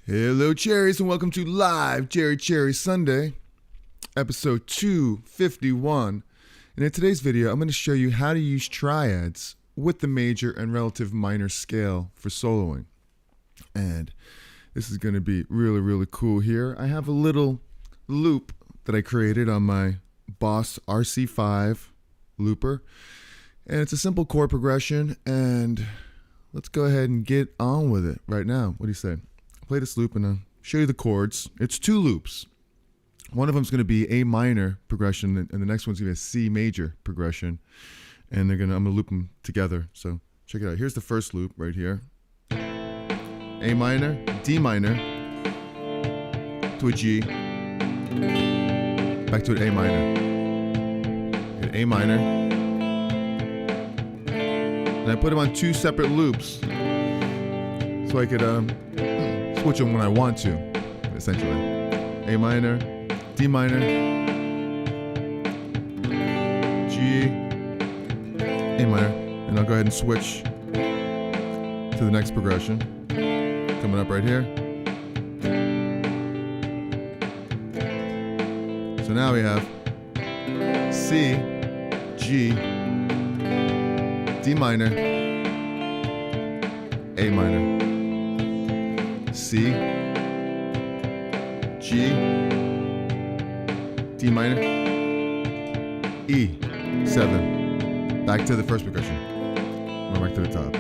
Hello, Cherries, and welcome to Live Cherry Sunday, episode 251. And in today's video, I'm going to show you how to use triads with the major and relative minor scale for soloing. And this is going to be really, really cool here. I have a little loop that I created on my Boss RC5 looper. And it's a simple chord progression, and let's go ahead and get on with it right now. What do you say? Play this loop and I'll show you the chords. It's two loops. One of them is going to be A minor progression, and the next one's going to be a C major progression. And I'm going to loop them together. So check it out. Here's the first loop right here. A minor, D minor, to a G, back to an A minor. Hit A minor. And I put them on two separate loops so I could switch them when I want to, essentially. A minor, D minor, G, A minor, and I'll go ahead and switch to the next progression. Coming up right here. So now we have C, G, D minor, A minor. C, G, D minor, E, 7. Back to the first progression. Go back to the top.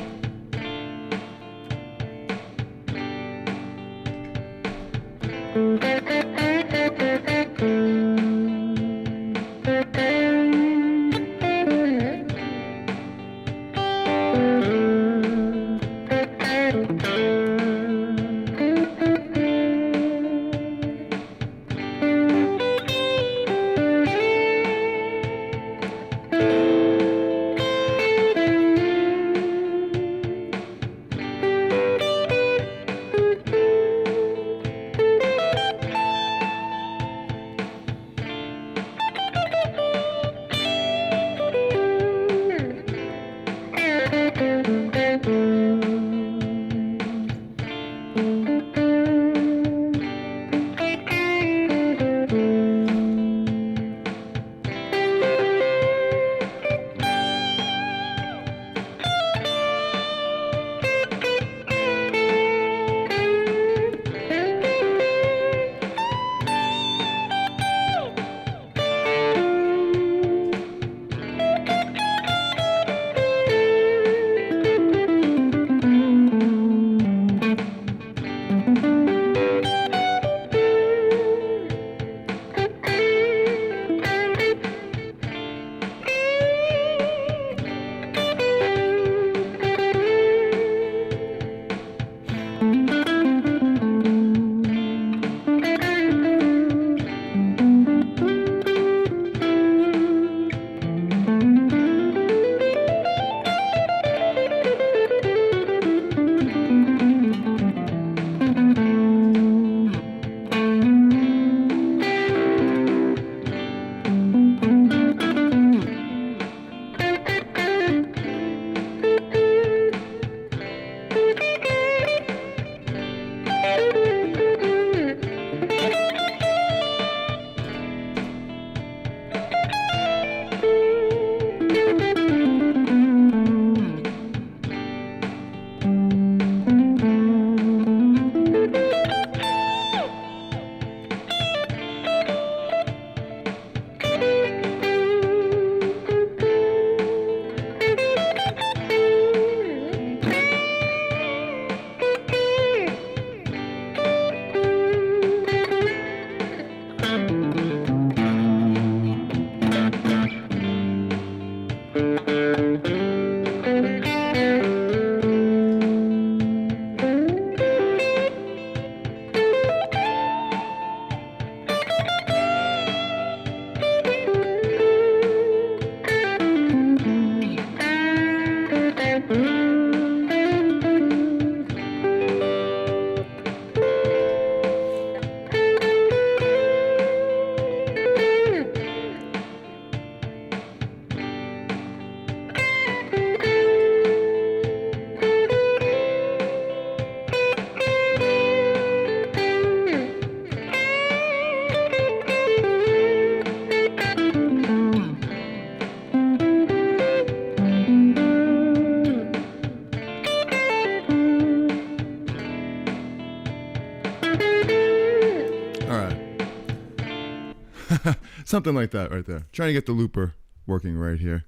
Something like that right there. Trying to get the looper working right here.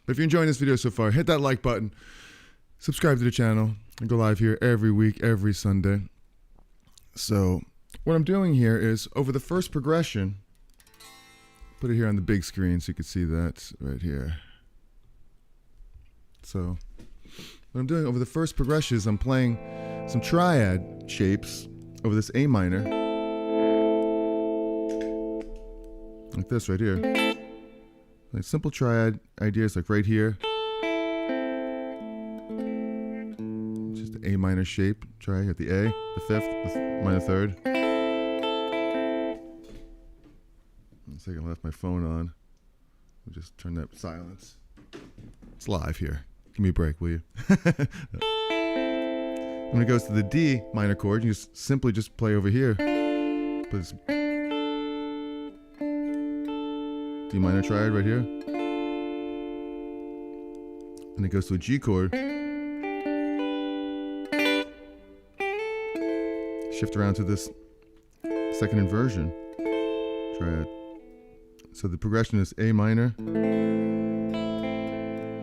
But if you're enjoying this video so far, hit that like button. Subscribe to the channel. I go live here every week, every Sunday. So what I'm doing here is over the first progression, put it here on the big screen so you can see that right here. So what I'm doing over the first progression is I'm playing some triad shapes over this A minor. Like this right here. Like simple triad ideas like right here. Just the A minor shape. Try at the A, the fifth, the minor third. 1 second, I left my phone on. I'll just turn that silence. It's live here. Give me a break, will you? When it goes to the D minor chord, you just simply just play over here. Put this D minor triad right here. And it goes to a G chord. Shift around to this second inversion triad. So the progression is A minor,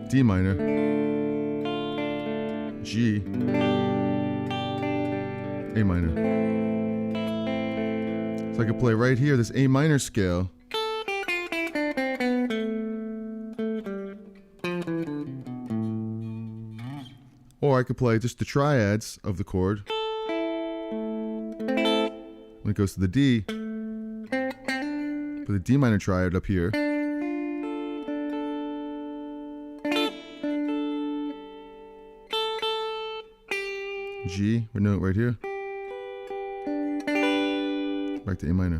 D minor, G, A minor. So I could play right here this A minor scale. Or I could play just the triads of the chord. When it goes to the D, put the D minor triad up here. G, or note right here. Back to A minor.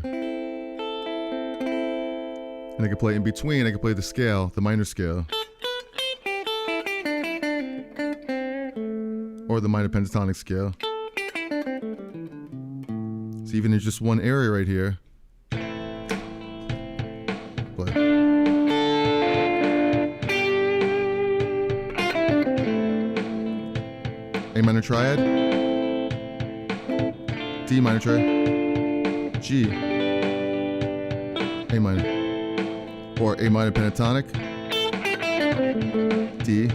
And I can play in between, I can play the scale, the minor scale. Or the minor pentatonic scale. So even in just one area right here. Play. A minor triad. D minor triad. G. A minor. Or A minor pentatonic. D.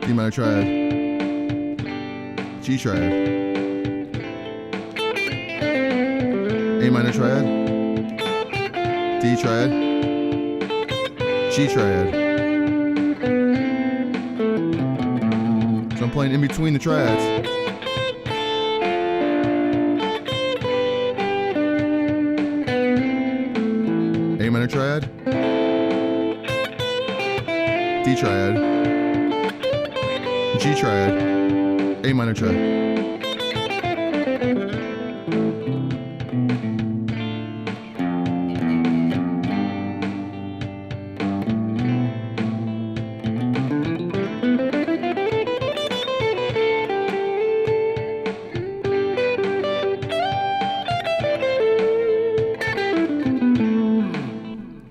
D minor triad, G triad, A minor triad, D triad, G triad. So I'm playing in between the triads. A minor triad, D triad, G triad, A minor triad.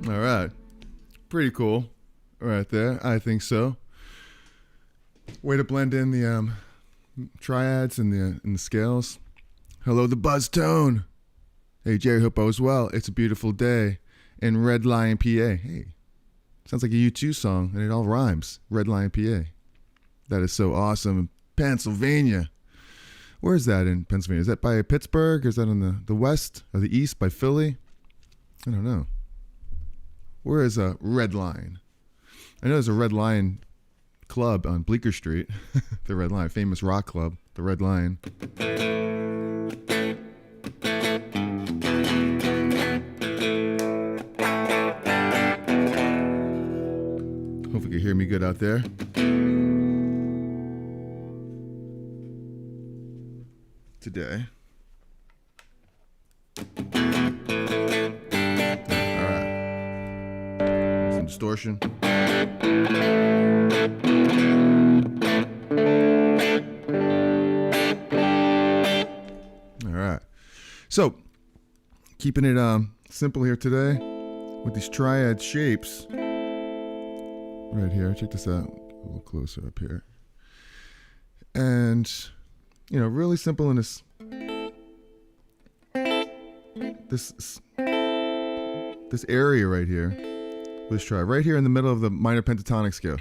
All right, pretty cool right there. I think so. Way to blend in the triads and the scales. Hello, the buzz tone. Hey, Jerry, hope all is well. It's a beautiful day in Red Lion, PA. Hey, sounds like a U2 song, and it all rhymes. Red Lion, PA. That is so awesome. Pennsylvania. Where is that in Pennsylvania? Is that by Pittsburgh? Or is that on the west or the east by Philly? I don't know. Where is Red Line? I know there's a Red Lion club on Bleecker Street. The Red Lion, famous rock club, the Red Lion. Hope you can hear me good out there. Today. All right. Some distortion. All right. So, keeping it simple here today with these triad shapes. Right here, check this out, a little closer up here. And, you know, really simple in this area right here. Let's try right here in the middle of the minor pentatonic scale.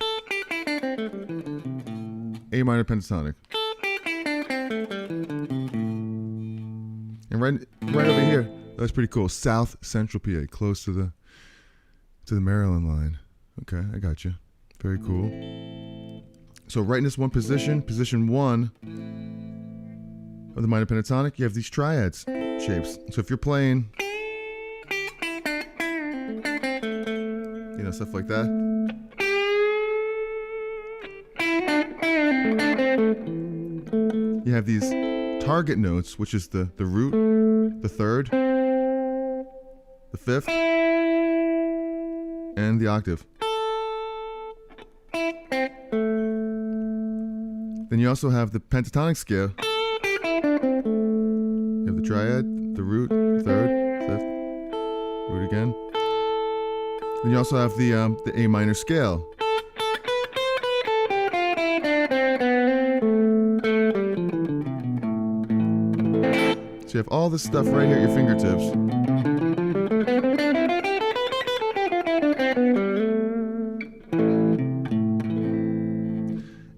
A minor pentatonic. And right over here, that's pretty cool. South Central PA, close to the Maryland line. Okay, I got you. Very cool. So right in this one position, position 1 of the minor pentatonic, you have these triads shapes. So if you're playing, you know, stuff like that. You have these target notes, which is the root, the third, the fifth, and the octave. Then you also have the pentatonic scale. You have the triad, the root, third, fifth, root again. Then you also have the A minor scale. So you have all this stuff right here at your fingertips.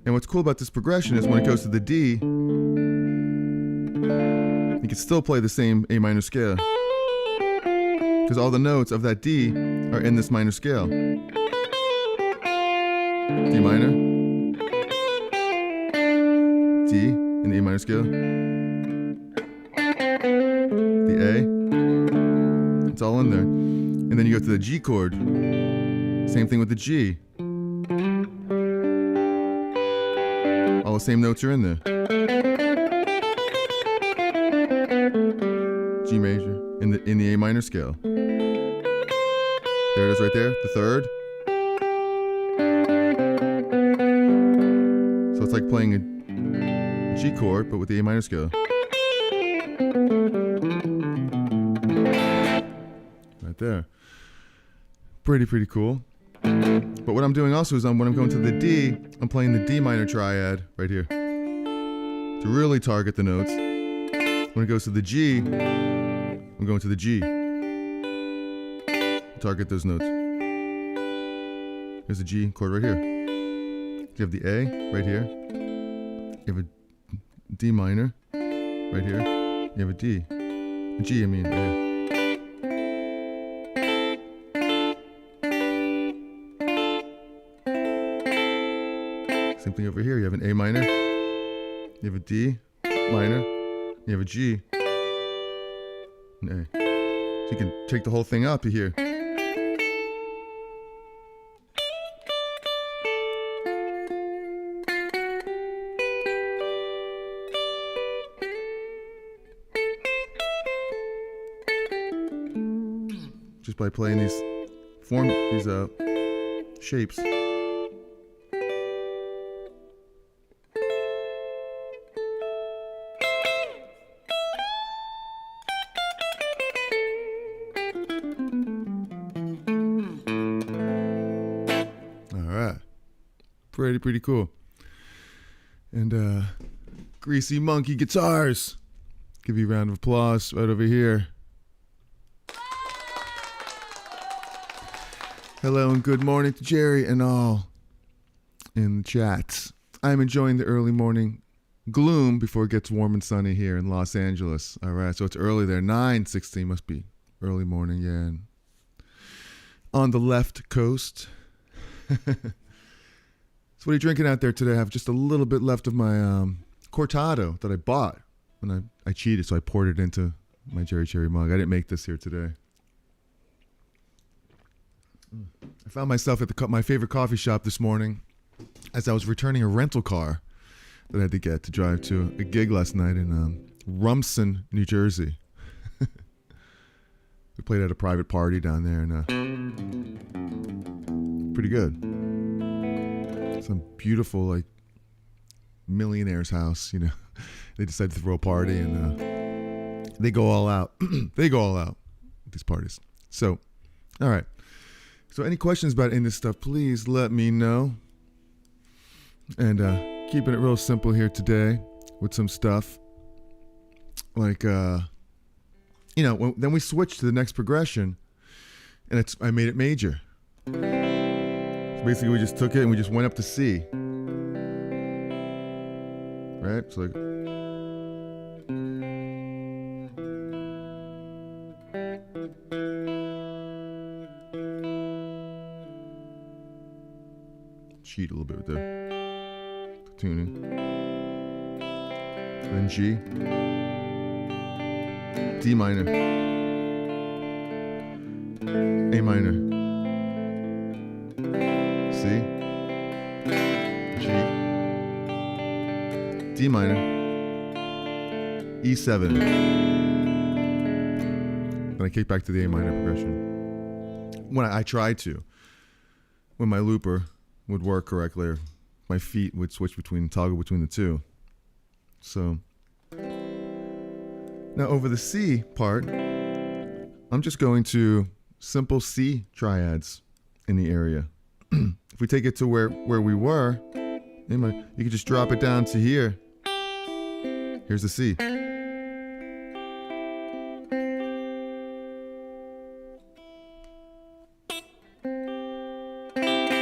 And what's cool about this progression is when it goes to the D, you can still play the same A minor scale. Because all the notes of that D are in this minor scale. D minor, D in the A minor scale, the A, it's all in there. And then you go to the G chord, same thing with the G. All the same notes are in there. G major in the A minor scale. There it is right there, the third. So it's like playing a G chord, but with the A minor scale. Right there. Pretty cool. But what I'm doing also is when I'm going to the D, I'm playing the D minor triad right here to really target the notes. When it goes to the G, I'm going to the G. Target those notes. Here's the G chord right here. You have the A right here. You have a D minor right here. You have a D. A G, I mean, right here. Same thing over here. You have an A minor. You have a D minor. You have a G. An A. So you can take the whole thing up to here. Just by playing these shapes. Pretty cool. And Greasy Monkey Guitars. Give you a round of applause right over here. Hello and good morning to Jerry and all in the chats. I'm enjoying the early morning gloom before it gets warm and sunny here in Los Angeles. All right, so it's early there. 9:16 must be early morning, yeah. And on the left coast. So what are you drinking out there today? I have just a little bit left of my cortado that I bought. And I cheated, so I poured it into my Cherry mug. I didn't make this here today. I found myself at my favorite coffee shop this morning as I was returning a rental car that I had to get to drive to a gig last night in Rumson, New Jersey. We played at a private party down there, and pretty good. Some beautiful, like, millionaire's house, you know. They decided to throw a party, and they go all out. They go all out with these parties. So, all right. So any questions about any of this stuff, please let me know. And keeping it real simple here today with some stuff. Like, then we switched to the next progression, and I made it major. So basically, we just took it and we just went up to C. Right? So like... cheat a little bit with the tuning. Then G. D minor. A minor. C. G. D minor. E7. Then I kick back to the A minor progression. When I tried to. When my looper would work correctly, or my feet would toggle between the two. So now over the C part, I'm just going to simple C triads in the area. If we take it to where we were, you could just drop it down to here. Here's the C.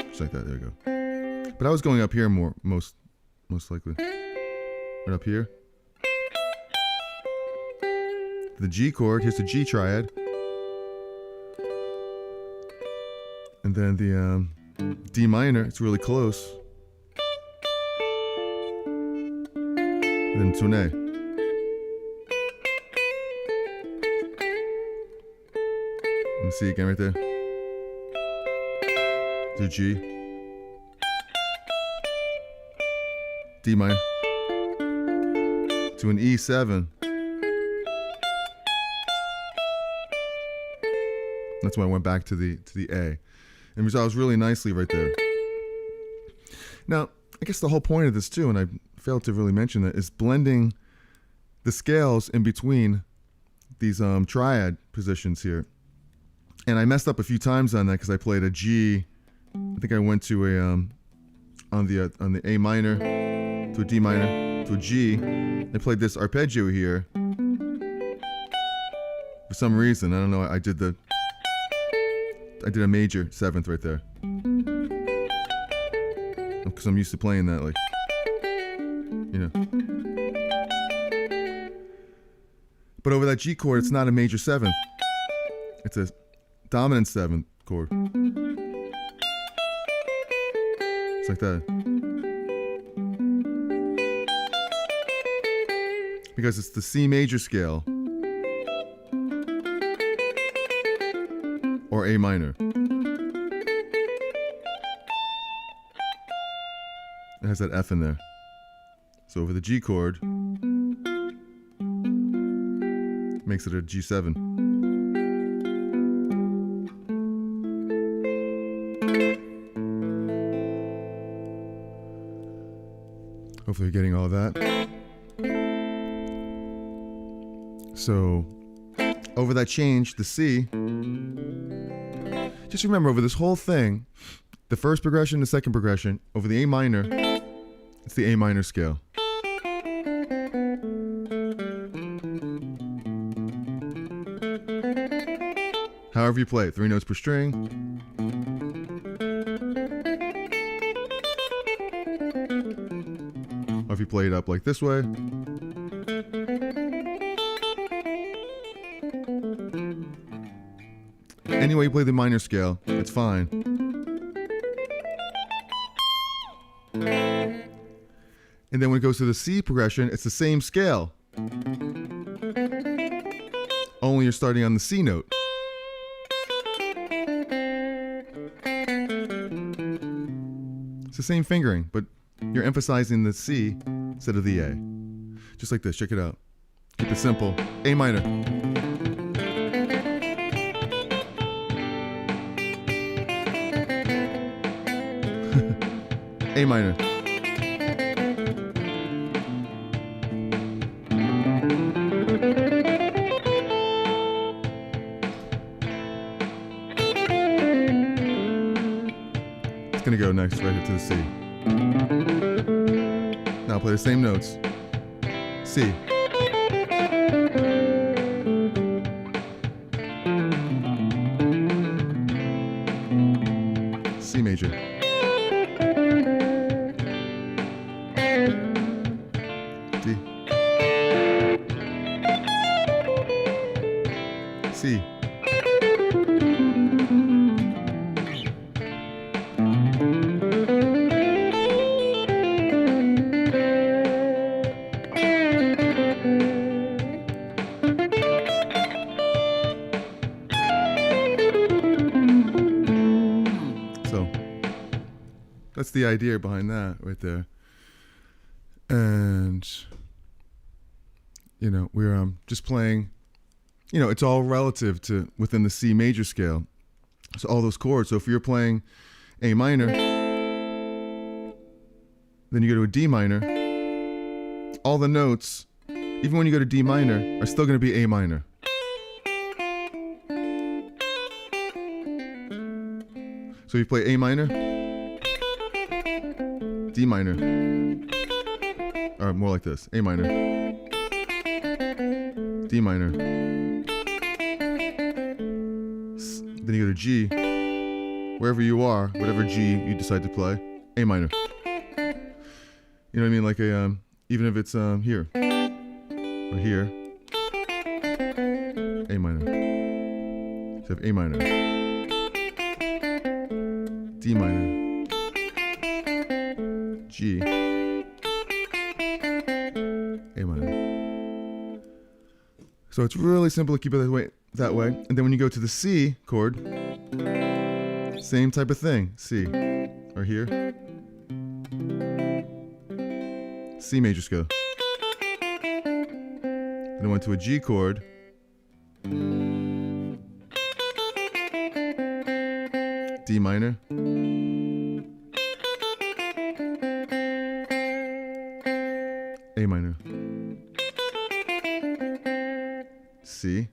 Just like that, there we go. But I was going up here most likely. Right up here. The G chord, here's the G triad. And then the D minor, it's really close. And then to an A. Let me see again right there. To G. D minor. To an E7. That's when I went back to the A. And resolves really nicely right there. Now, I guess the whole point of this too, and I failed to really mention that, is blending the scales in between these triad positions here. And I messed up a few times on that because I played a G. I think I went to a on the A minor to a D minor to a G. I played this arpeggio here. For some reason, I don't know. I did a major seventh right there because I'm used to playing that, like, you know. But over that G chord, it's not a major seventh. It's a dominant seventh chord. It's like that. Because it's the C major scale. Or A minor. It has that F in there. So over the G chord, makes it a G7. Hopefully you're getting all of that. So over that change, the C, just remember over this whole thing, the first progression, the second progression, over the A minor, it's the A minor scale. However you play it, 3 notes per string. Or if you play it up like this way. Any way you play the minor scale, it's fine. And then when it goes to the C progression, it's the same scale. Only you're starting on the C note. It's the same fingering, but you're emphasizing the C instead of the A. Just like this, check it out. Keep it simple. A minor. A minor. It's gonna go next right here to the C. Now play the same notes. C. C major. D. C. So that's the idea behind that right there. And, you know, we're just playing, you know, it's all relative to within the C major scale. So all those chords. So if you're playing A minor, then you go to a D minor, all the notes, even when you go to D minor, are still going to be A minor. So you play A minor, D minor, or more like this, A minor, D minor, then you go to G, wherever you are, whatever G you decide to play, A minor. You know what I mean? Like a, even if it's here, or here, A minor. So you have A minor, D minor, G, A minor. So it's really simple to keep it that way. And then when you go to the C chord, same type of thing. C, or here, C major scale. Then I went to a G chord, D minor, A minor, C,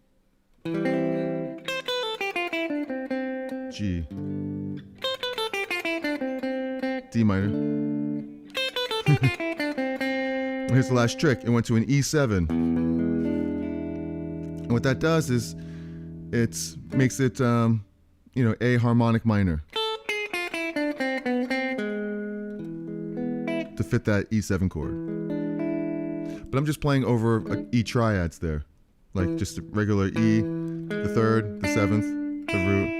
G, D minor. Here's the last trick. It went to an E7. And what that does is it makes it, you know, A harmonic minor to fit that E7 chord. But I'm just playing over E triads there. Like just a regular E, the third, the seventh, the root,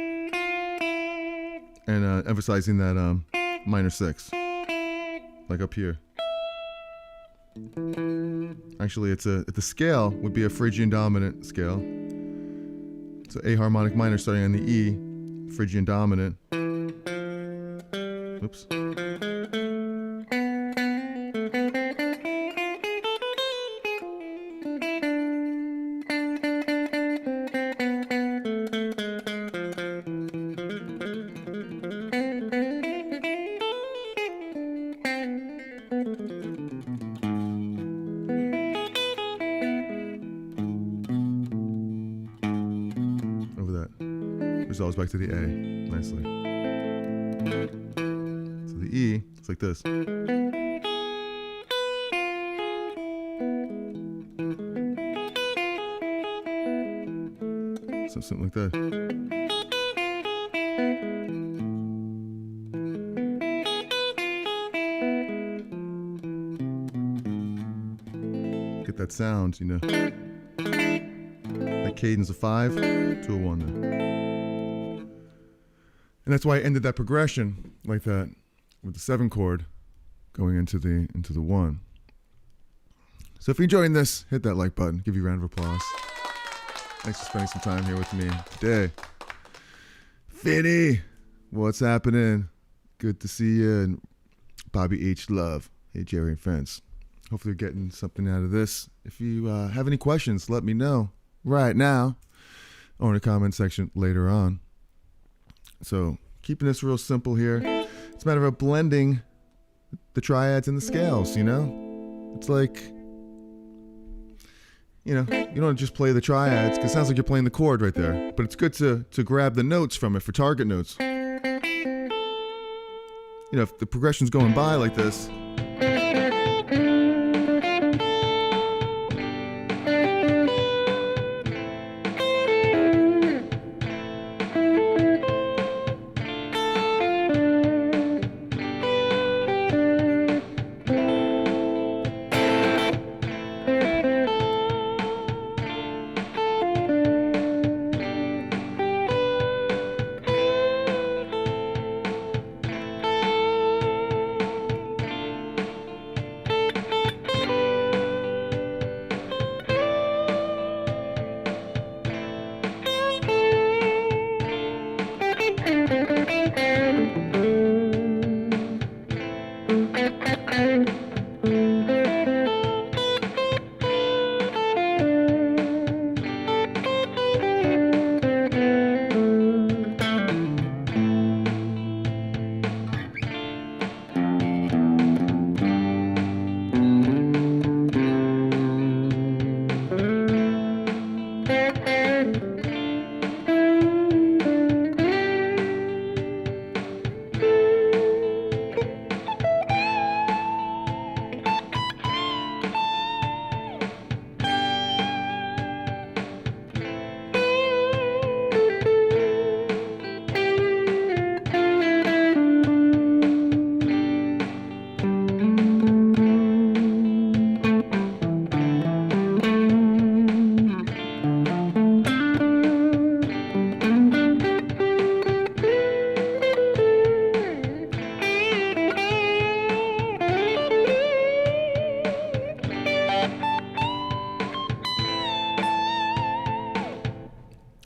and emphasizing that minor 6, like up here. Actually, the scale would be a Phrygian dominant scale. So A harmonic minor starting on the E, Phrygian dominant. Oops. Resolves back to the A nicely. So the E, it's like this. So something like that. Get that sound, you know. That cadence of 5 to a 1 there. And that's why I ended that progression like that, with the 7 chord going into the 1. So if you're enjoying this, hit that like button. Give you a round of applause. Thanks for spending some time here with me today. Finny, what's happening? Good to see you. And Bobby H. Love. Hey, Jerry and friends. Hopefully you're getting something out of this. If you have any questions, let me know right now or in the comment section later on. So keeping this real simple here. It's a matter of blending the triads and the scales, you know? It's like, you know, you don't just play the triads because it sounds like you're playing the chord right there. But it's good to grab the notes from it for target notes. You know, if the progression's going by like this,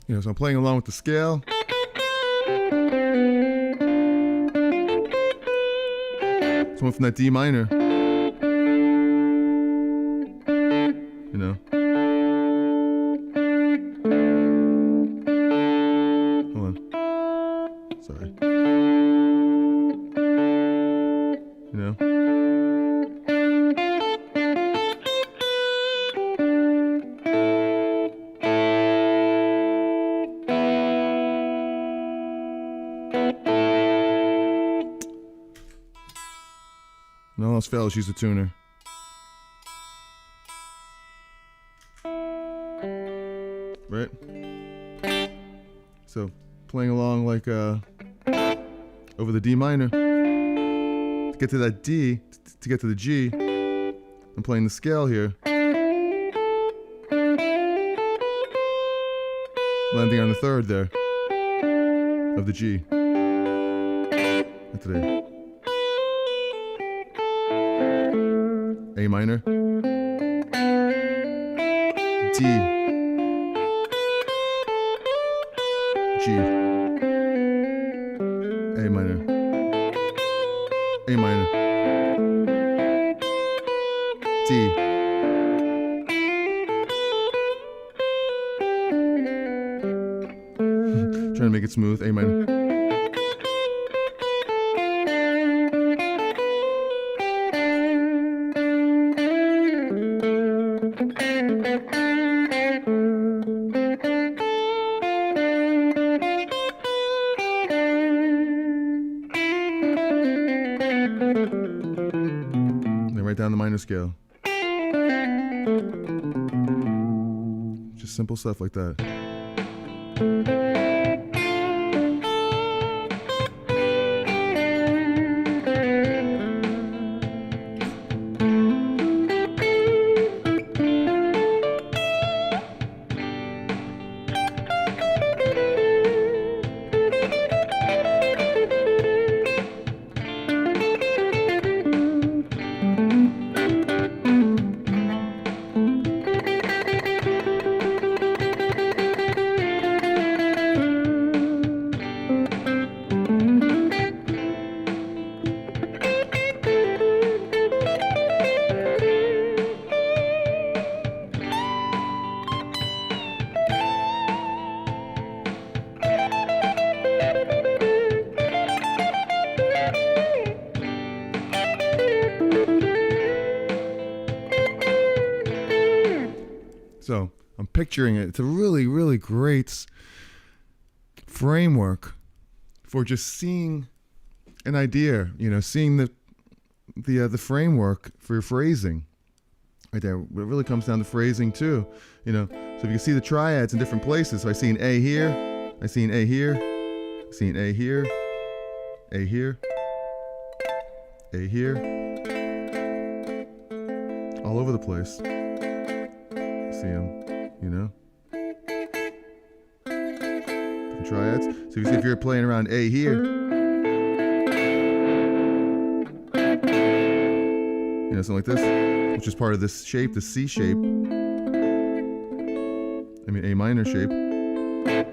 you know, so I'm playing along with the scale. It's one from that D minor. You know. Hold on. Sorry. You know. And all else fails, use the tuner. Right? So, playing along like over the D minor. To get to that D, to get to the G, I'm playing the scale here. Landing on the third there of the G. That's the A minor, D, G, A minor, A minor, D, trying to make it smooth, A minor. Right down the minor scale. Just simple stuff like that. picturing it. It's a really, really great framework for just seeing an idea, seeing the framework for your phrasing. Right there. It really comes down to phrasing too. So if you can see the triads in different places. So I see an A here, I see an A here, I see an A here, A here, A here, all over the place. See them, different triads. So you see if you're playing around A here, something like this, which is part of this shape, the C shape. A minor shape,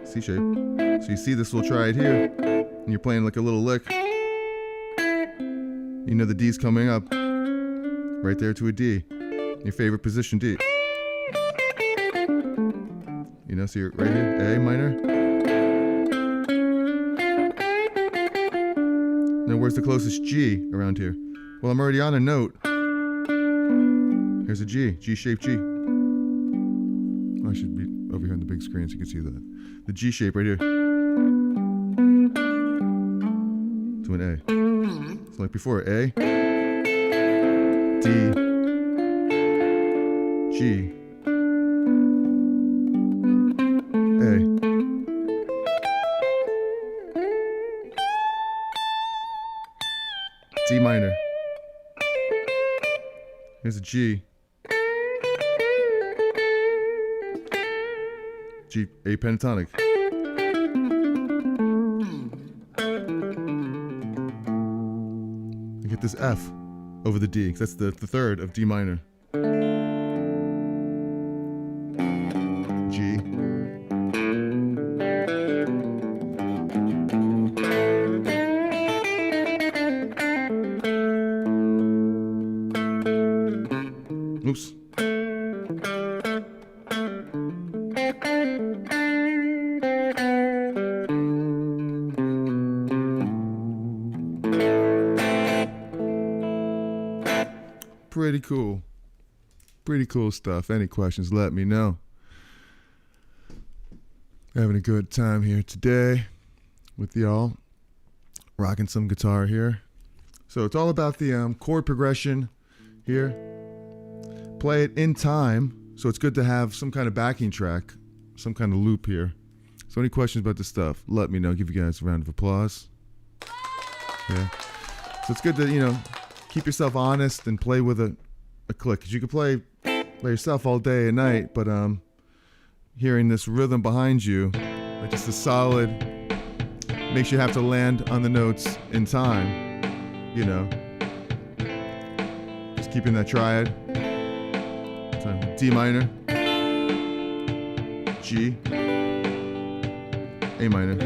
C shape. So you see this little triad here, and you're playing like a little lick. The D's coming up right there to a D, your favorite position D. So you're right here, A minor. Now where's the closest G around here? Well, I'm already on a note. Here's a G, G-shaped G. Oh, I should be over here on the big screen so you can see that. The G shape right here. To an A. So like before, A, D, G, A. D minor. Here's a G. G, A pentatonic. You get this F over the D, 'cause that's the third of D minor. G. Oops. Pretty cool. Pretty cool stuff. Any questions, let me know. Having a good time here today with y'all. Rocking some guitar here. So it's all about the chord progression here. Play it in time. So it's good to have some kind of backing track, some kind of loop here. So any questions about this stuff, let me know. Give you guys a round of applause. Yeah. So it's good to, keep yourself honest and play with a click. Because you can play by yourself all day and night, but hearing this rhythm behind you, like just a solid, makes you have to land on the notes in time, Just keeping that triad. D minor, G, A minor.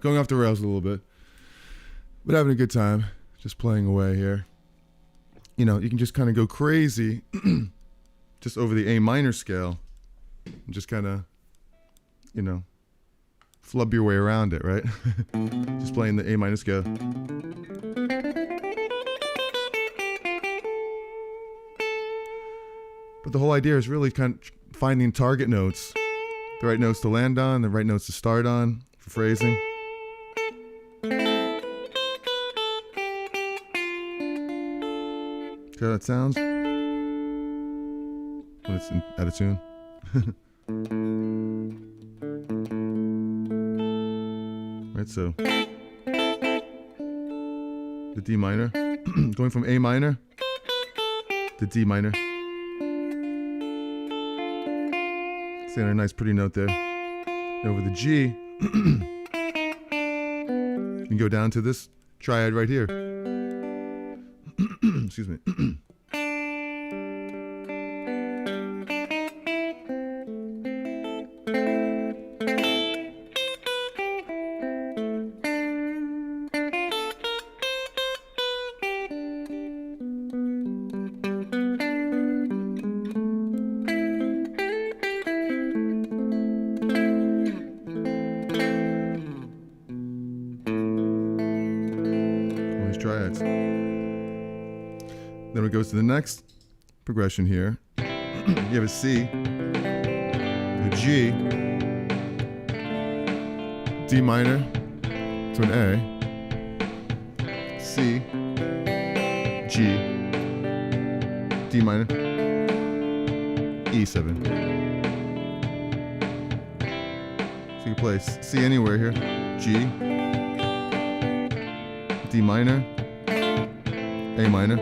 going off the rails a little bit, but having a good time, just playing away here. You know, you can just kind of go crazy just over the A minor scale and just kind of, you know, flub your way around it, right? Just playing the A minor scale. But the whole idea is really kind of finding target notes, the right notes to land on, the right notes to start on for phrasing. See how that sounds when it's out of tune? Right, so the D minor, going from A minor to D minor. Saying a nice pretty note there. And over the G, you can go down to this triad right here. Excuse me. Triads. Then it goes to the next progression here. You have a C, a G, D minor to an A, C, G, D minor, E7. So you play C anywhere here, G, D minor, A minor,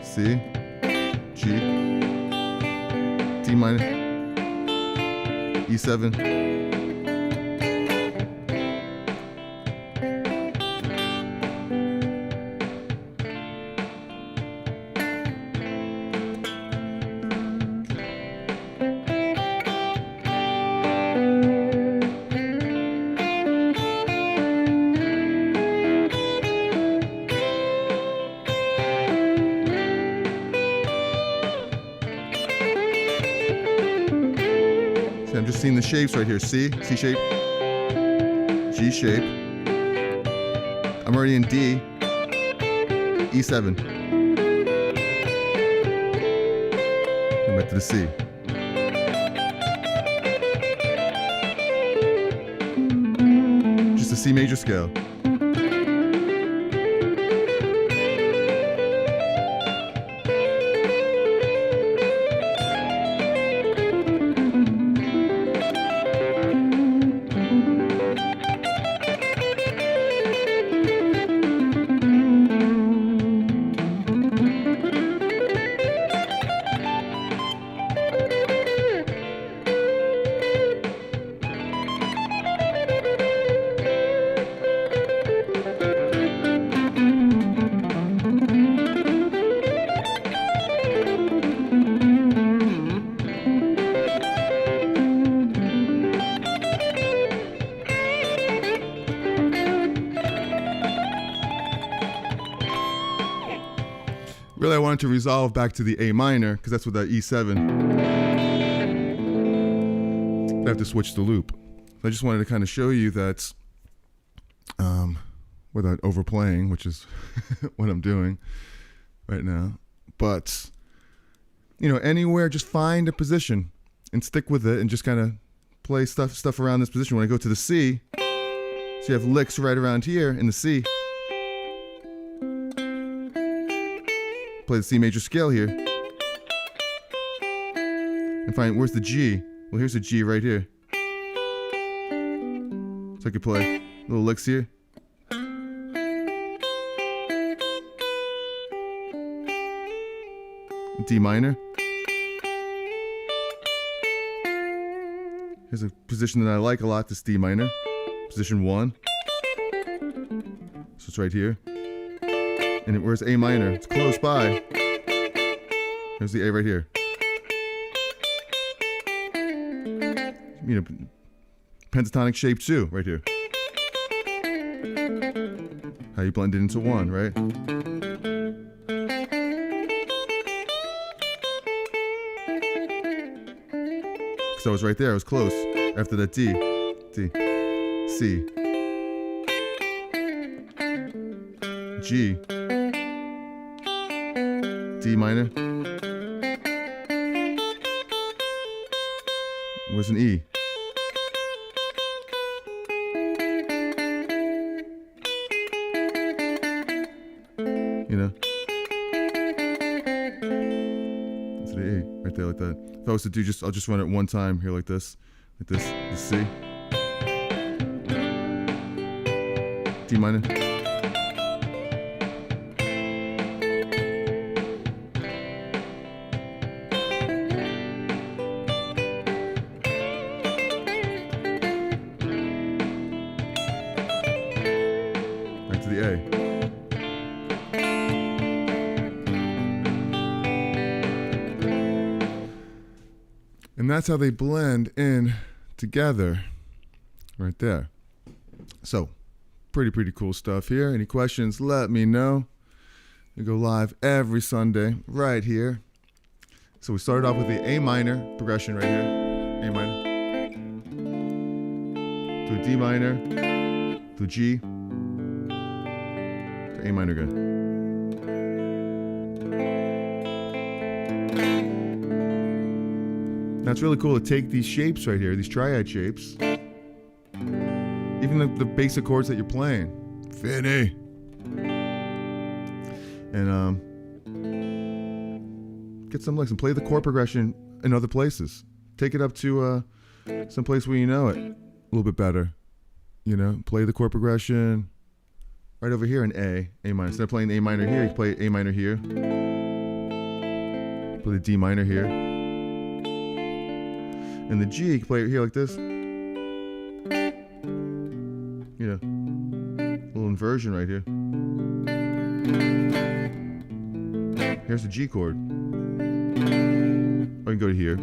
C, G, D minor, E7. I'm just seeing the shapes right here. C shape, G shape. I'm already in D, E7. And back to the C. Just a C major scale. Really, I wanted to resolve back to the A minor, because that's what that E7. I have to switch the loop. I just wanted to kind of show you that, without overplaying, which is what I'm doing right now. But, you know, anywhere, just find a position and stick with it and just kind of play stuff around this position. When I go to the C, so you have licks right around here in the C. Play the C major scale here. And find, where's the G? Well, here's the G right here. So I could play little licks here. D minor. Here's a position that I like a lot, this D minor. Position 1. So it's right here. And where's A minor? It's close by. There's the A right here. You know, pentatonic shape too, right here. How you blend it into one, right? So I was right there, I was close. After that D, C, G, D minor. Where's an E? You know? That's the E, right there like that. If I was to do I'll just run it one time here like this, the C, D minor. Back to the A. And that's how they blend in together right there. So, pretty cool stuff here. Any questions, let me know. We go live every Sunday right here. So we started off with the A minor progression right here. A minor. To a D minor. To G. To A minor again. Now it's really cool to take these shapes right here, these triad shapes, even the basic chords that you're playing, Finny, and get some licks and play the chord progression in other places. Take it up to some place where you know it a little bit better. You know, play the chord progression right over here in A minor. Instead of playing the A minor here, you play A minor here, play the D minor here. And the G, you can play it here like this. You know, a little inversion right here. Here's the G chord. Or you can go to here.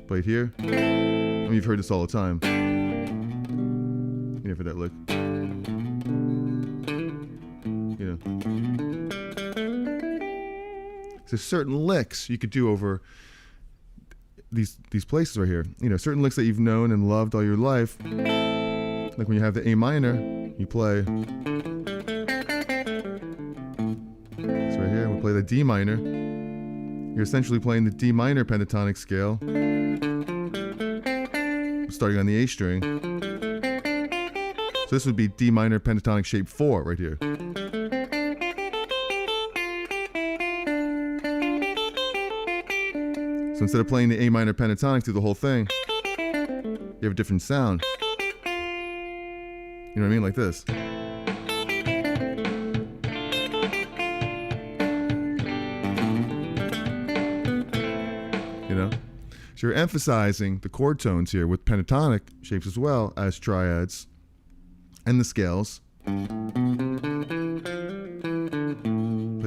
Play it here. I mean, you've heard this all the time. You know, for that lick. You know. There's certain licks you could do over these places right here. You know, certain licks that you've known and loved all your life. Like when you have the A minor, you play. It's right here. We play the D minor. You're essentially playing the D minor pentatonic scale, starting on the A string. So this would be D minor pentatonic shape 4 right here. So instead of playing the A minor pentatonic through the whole thing, you have a different sound. You know what I mean? Like this. You know? So you're emphasizing the chord tones here with pentatonic shapes as well as triads and the scales. Play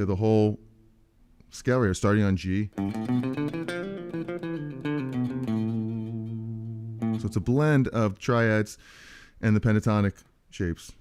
the whole scale here, starting on G. So it's a blend of triads and the pentatonic shapes.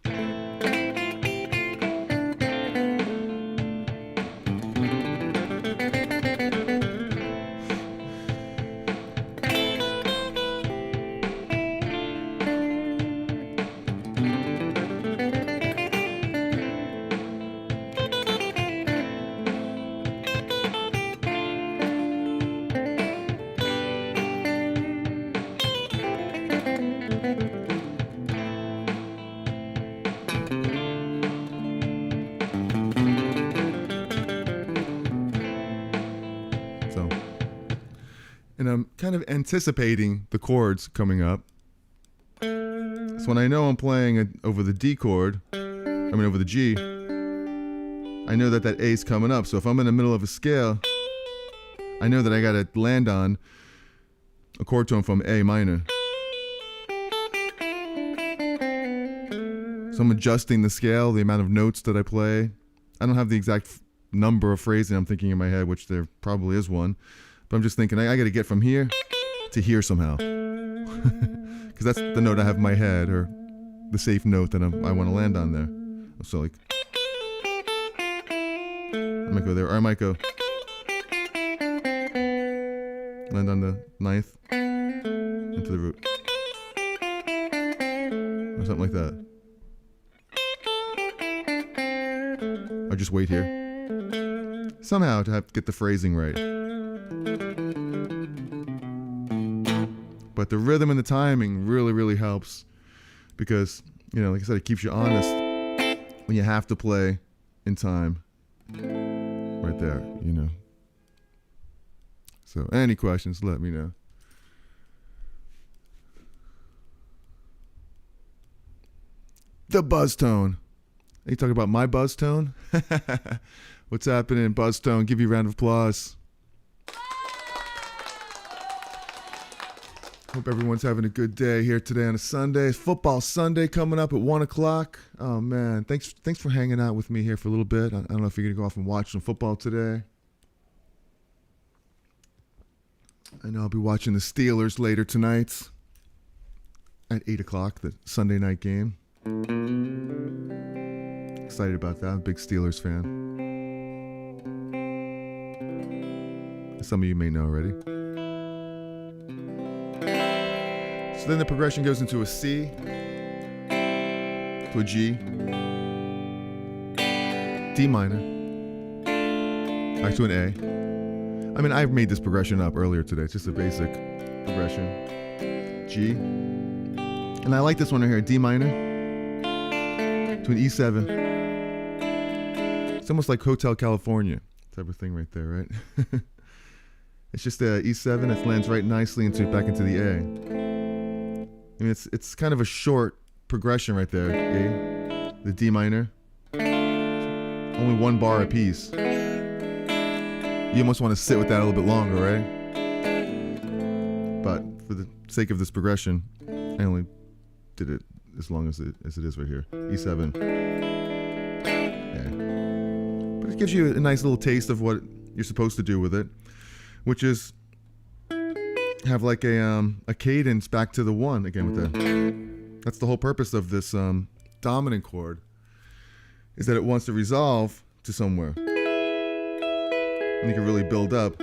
And I'm kind of anticipating the chords coming up. So when I know I'm playing over the D chord, over the G, I know that A's coming up. So if I'm in the middle of a scale, I know that I got to land on a chord tone from A minor. So I'm adjusting the scale, the amount of notes that I play. I don't have the exact number of phrasing I'm thinking in my head, which there probably is one. But I'm just thinking, I got to get from here to here somehow. because that's the note I have in my head, or the safe note that I want to land on there. So like, I might go there, or I might go land on the ninth into the root, or something like that. Or just wait here. Somehow to get the phrasing right. But the rhythm and the timing really, really helps because, like I said, it keeps you honest when you have to play in time. Right there, So any questions, let me know. The buzz tone. Are you talking about my buzz tone? What's happening, buzz tone? Give you a round of applause. Hope everyone's having a good day here today on a Sunday. It's Football Sunday coming up at 1 o'clock. Oh, man. Thanks for hanging out with me here for a little bit. I don't know if you're going to go off and watch some football today. I know I'll be watching the Steelers later tonight at 8 o'clock, the Sunday night game. Excited about that. I'm a big Steelers fan. Some of you may know already. So then the progression goes into a C, to a G, D minor, back to an A. I mean, I made this progression up earlier today. It's just a basic progression. G. And I like this one right here, D minor, to an E7. It's almost like Hotel California type of thing right there, right? It's just a E7 that lands right nicely back into the A. I mean, it's kind of a short progression right there. A, the D minor, only one bar apiece. You almost want to sit with that a little bit longer, right? But for the sake of this progression, I only did it as long as it is right here. E7. Yeah. But it gives you a nice little taste of what you're supposed to do with it, which is have like a cadence back to the one again with that. That's the whole purpose of this dominant chord, is that it wants to resolve to somewhere. And you can really build up.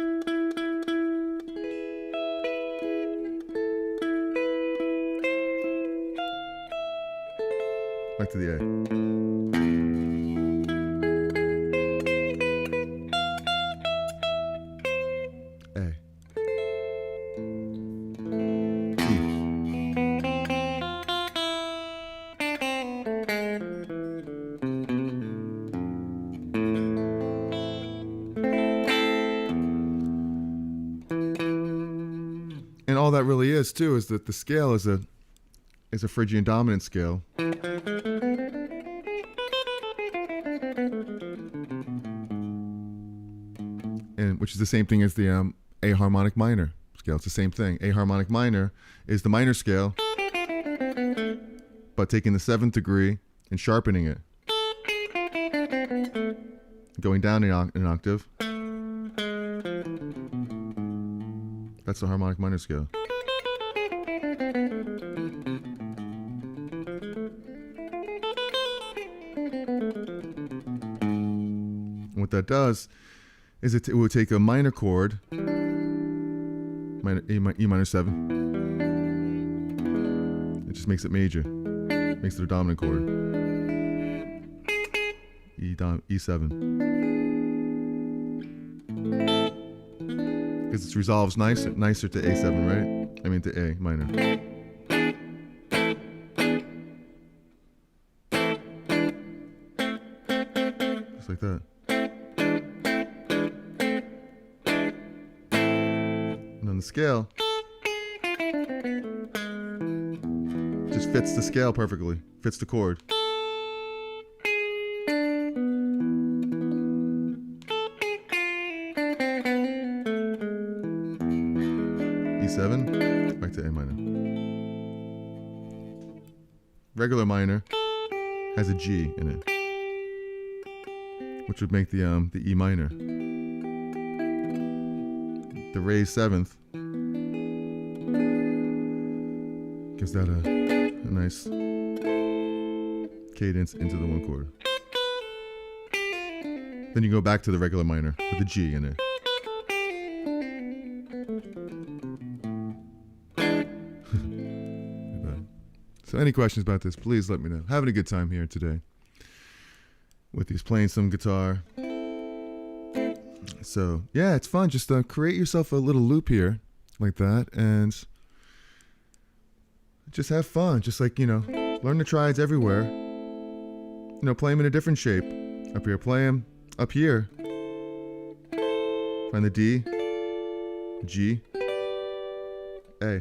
Back to the A. And all that really is too is that the scale is a Phrygian dominant scale. And which is the same thing as the A harmonic minor scale. It's the same thing. A harmonic minor is the minor scale, but taking the 7th degree and sharpening it, going down an octave. That's the harmonic minor scale. And what that does is it will take a minor chord, E minor 7. It just makes it major, makes it a dominant chord. E7. Because it resolves nicer to A7, right? I mean to A minor. Just like that. And on the scale, just fits the scale perfectly, fits the chord. E7, back to A minor. Regular minor has a G in it, which would make the E minor. The raised 7th Is that a nice cadence into the one chord? Then you go back to the regular minor with the G in it. So any questions about this, please let me know. Having a good time here today with these, playing some guitar. So yeah, it's fun. Just create yourself a little loop here like that and just have fun. Just like, learn the triads everywhere. Play them in a different shape. Up here, play them up here. Find the D, G, A.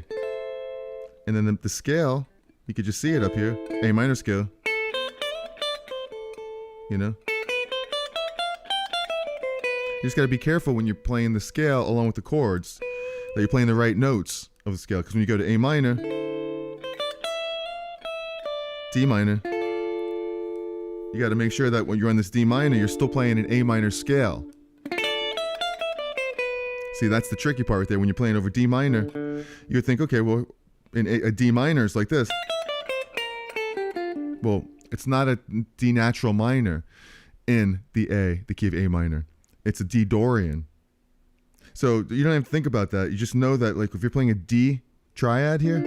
And then the scale, you could just see it up here. A minor scale. You just got to be careful when you're playing the scale along with the chords that you're playing the right notes of the scale. Because when you go to A minor, D minor, you got to make sure that when you're on this D minor, you're still playing an A minor scale. See, that's the tricky part right there. When you're playing over D minor, you would think, okay, well, in a D minor is like this. Well, it's not a D natural minor in the key of A minor. It's a D Dorian. So you don't have to think about that. You just know that, like, if you're playing a D triad here,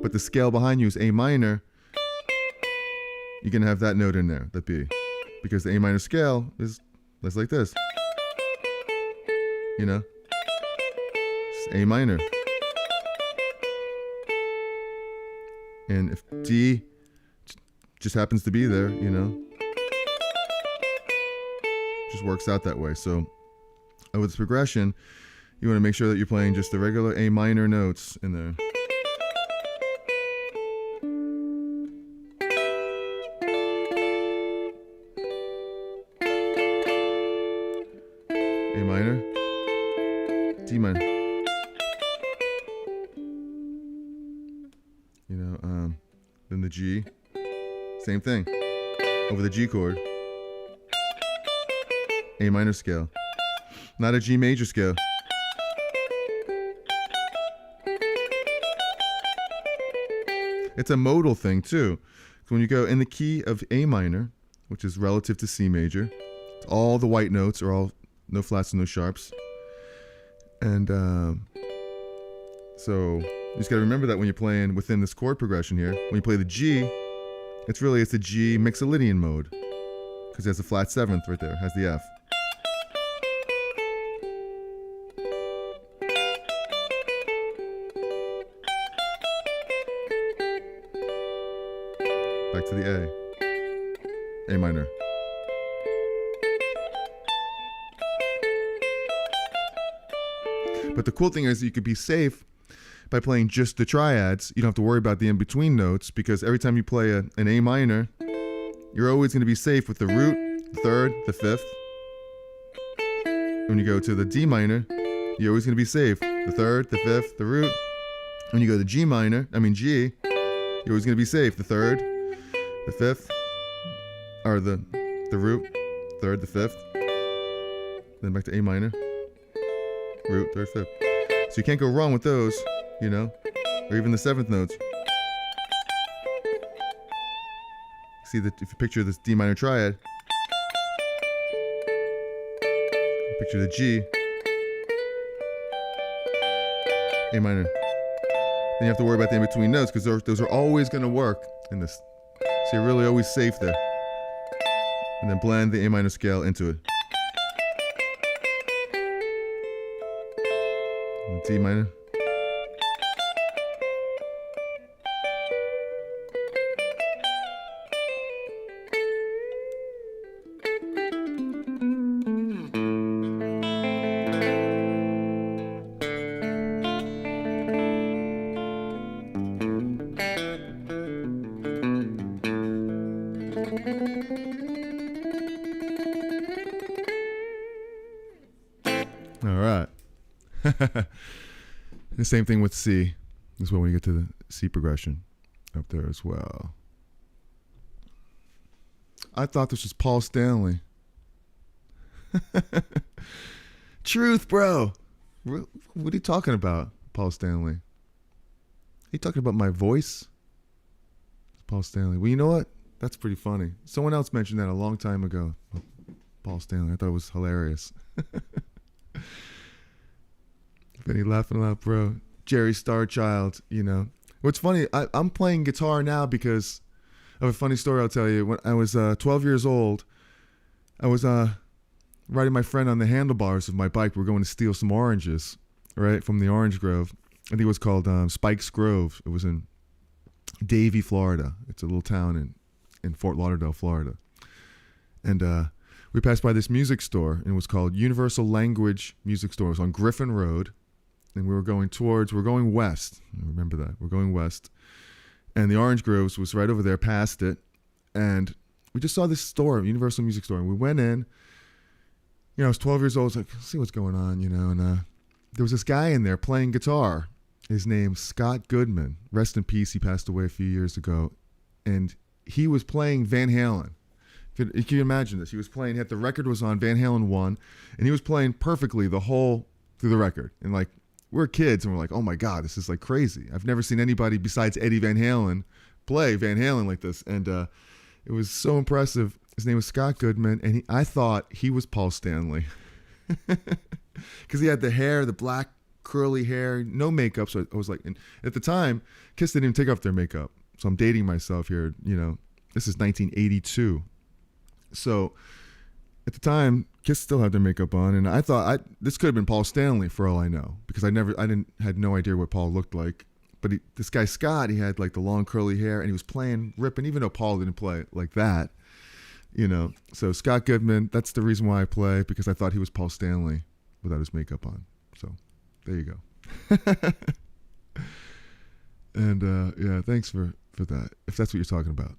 but the scale behind you is A minor, you're going to have that note in there, that B. Because the A minor scale is like this. It's A minor. And if D just happens to be there, just works out that way. So with this progression, you want to make sure that you're playing just the regular A minor notes in there. A minor, D minor. Then the G, same thing, over the G chord. A minor scale, not a G major scale. It's a modal thing too. So when you go in the key of A minor, which is relative to C major, all the white notes are all no flats and no sharps. And so you just got to remember that when you're playing within this chord progression here, when you play the G, it's the G Mixolydian mode, because it has a flat seventh right there, has the F. Back to the A minor. But the cool thing is you could be safe by playing just the triads. You don't have to worry about the in-between notes, because every time you play an A minor, you're always going to be safe with the root, the third, the fifth. When you go to the D minor, you're always going to be safe. The third, the fifth, the root. When you go to G, you're always going to be safe. The third, the fifth, or the root, third, the fifth. Then back to A minor. Root, third, fifth. So you can't go wrong with those, or even the seventh notes. See that if you picture this D minor triad, picture the G, A minor. Then you have to worry about the in-between notes, because those are always going to work in this. So you're really always safe there. And then blend the A minor scale into it. D minor. All right. The same thing with C as well when you get to the C progression up there as well. I thought this was Paul Stanley. Truth, bro. What are you talking about, Paul Stanley? you talking about my voice? Paul Stanley. Well, you know what? That's pretty funny. Someone else mentioned that a long time ago. Paul Stanley. I thought it was hilarious. Benny laughing a lot, bro. Jerry Starchild, you know. What's funny, I'm playing guitar now because of a funny story I'll tell you. When I was 12 years old, I was riding my friend on the handlebars of my bike. We were going to steal some oranges, right, from the orange grove. I think it was called Spike's Grove. It was in Davie, Florida. It's a little town in Fort Lauderdale, Florida. And we passed by this music store, and it was called Universal Language Music Store. It was on Griffin Road, and we're going west. I remember that. We're going west. And the Orange Groves was right over there past it. And we just saw this store, Universal Music Store, and we went in. You know, I was 12 years old. I was like, let's see what's going on, you know. And there was this guy in there playing guitar. His name's Scott Goodman. Rest in peace. He passed away a few years ago. And he was playing Van Halen. Can you imagine this? He was playing, the record was on, Van Halen 1, and he was playing perfectly through the record. And like, we're kids, and we're like, oh my God, this is like crazy. I've never seen anybody besides Eddie Van Halen play Van Halen like this. And it was so impressive. His name was Scott Goodman, and I thought he was Paul Stanley. Because he had the hair, the black curly hair, no makeup. So I was like, and at the time, Kiss didn't even take off their makeup. So I'm dating myself here, you know. This is 1982. So at the time, Kiss still had their makeup on, and I thought this could have been Paul Stanley for all I know, because I had no idea what Paul looked like. But this guy Scott, he had like the long curly hair, and he was playing, ripping, even though Paul didn't play like that, you know. So Scott Goodman, that's the reason why I play, because I thought he was Paul Stanley without his makeup on. So there you go. And yeah, thanks for that, if that's what you're talking about.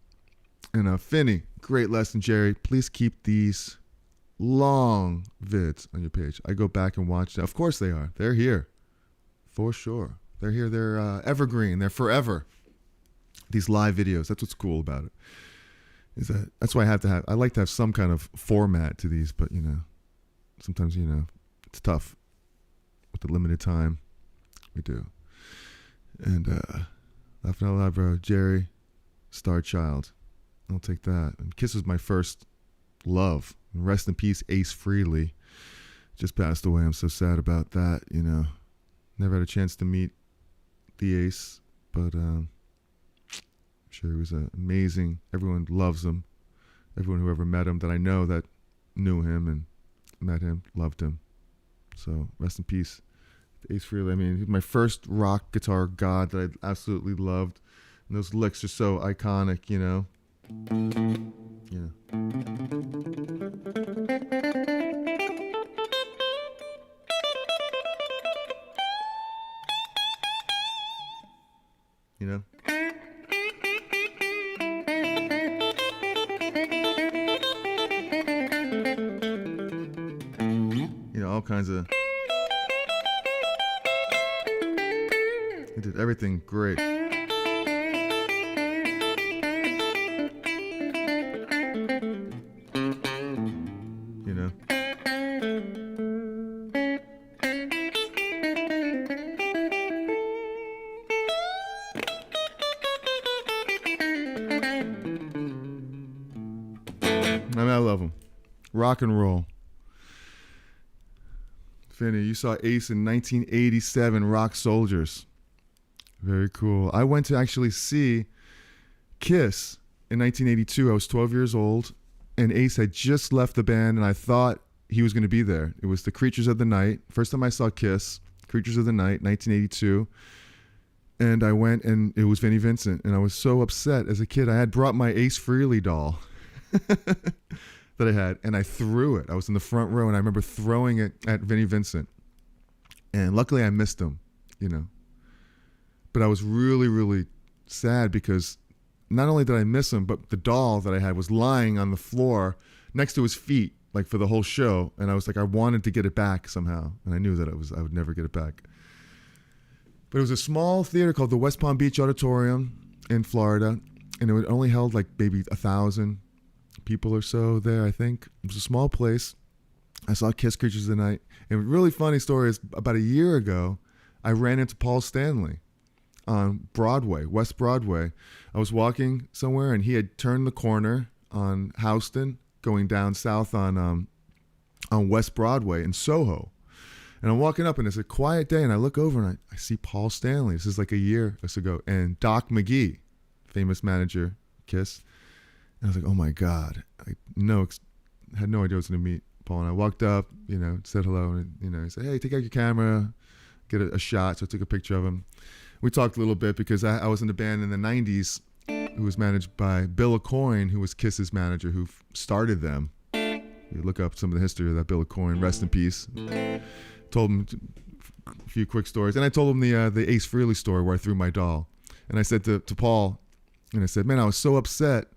And Finney, great lesson, Jerry. Please keep these long vids on your page. I go back and watch them. Of course they are. They're here. For sure. They're here. They're evergreen. They're forever. These live videos. That's what's cool about it. That's why I like to have some kind of format to these, but, you know, sometimes, you know, it's tough with the limited time we do. And laughing out loud, bro. Jerry Starchild. I'll take that. And Kiss was my first love. Rest in peace, Ace Frehley. Just passed away. I'm so sad about that, you know. Never had a chance to meet the Ace, but I'm sure he was amazing. Everyone loves him. Everyone who ever met him that I know that knew him and met him, loved him. So rest in peace, Ace Frehley. I mean, he was my first rock guitar god that I absolutely loved. And those licks are so iconic, you know. Yeah. You know? You know, all kinds of... He did everything great. I love him. Rock and roll. Finney, you saw Ace in 1987, Rock Soldiers. Very cool. I went to actually see Kiss in 1982. I was 12 years old, and Ace had just left the band, and I thought he was going to be there. It was the Creatures of the Night. First time I saw Kiss, Creatures of the Night, 1982. And I went, and it was Vinnie Vincent, and I was so upset as a kid. I had brought my Ace Frehley doll that I had, and I threw it. I was in the front row, and I remember throwing it at Vinnie Vincent. And luckily I missed him, you know. But I was really, really sad because not only did I miss him, but the doll that I had was lying on the floor next to his feet, like for the whole show. And I was like, I wanted to get it back somehow. And I knew that I would never get it back. But it was a small theater called the West Palm Beach Auditorium in Florida. And it only held like maybe 1,000 people or so there, I think. It was a small place. I saw Kiss, Creatures of the Night. And a really funny story is about a year ago, I ran into Paul Stanley. on Broadway, West Broadway. I was walking somewhere, and he had turned the corner on Houston, going down south on West Broadway in Soho. And I'm walking up, and it's a quiet day, and I look over, and I see Paul Stanley. This is like a year or so ago. And Doc McGee, famous manager, Kiss. And I was like, oh, my God. I had no idea I was going to meet Paul. And I walked up, said hello. And, he said, hey, take out your camera, get a shot. So I took a picture of him. We talked a little bit because I was in a band in the 90s who was managed by Bill Aucoin, who was Kiss's manager, who started them. You look up some of the history of that Bill Aucoin, rest in peace. Told him a few quick stories. And I told him the Ace Frehley story where I threw my doll. And I said to Paul, and I said, man, I was so upset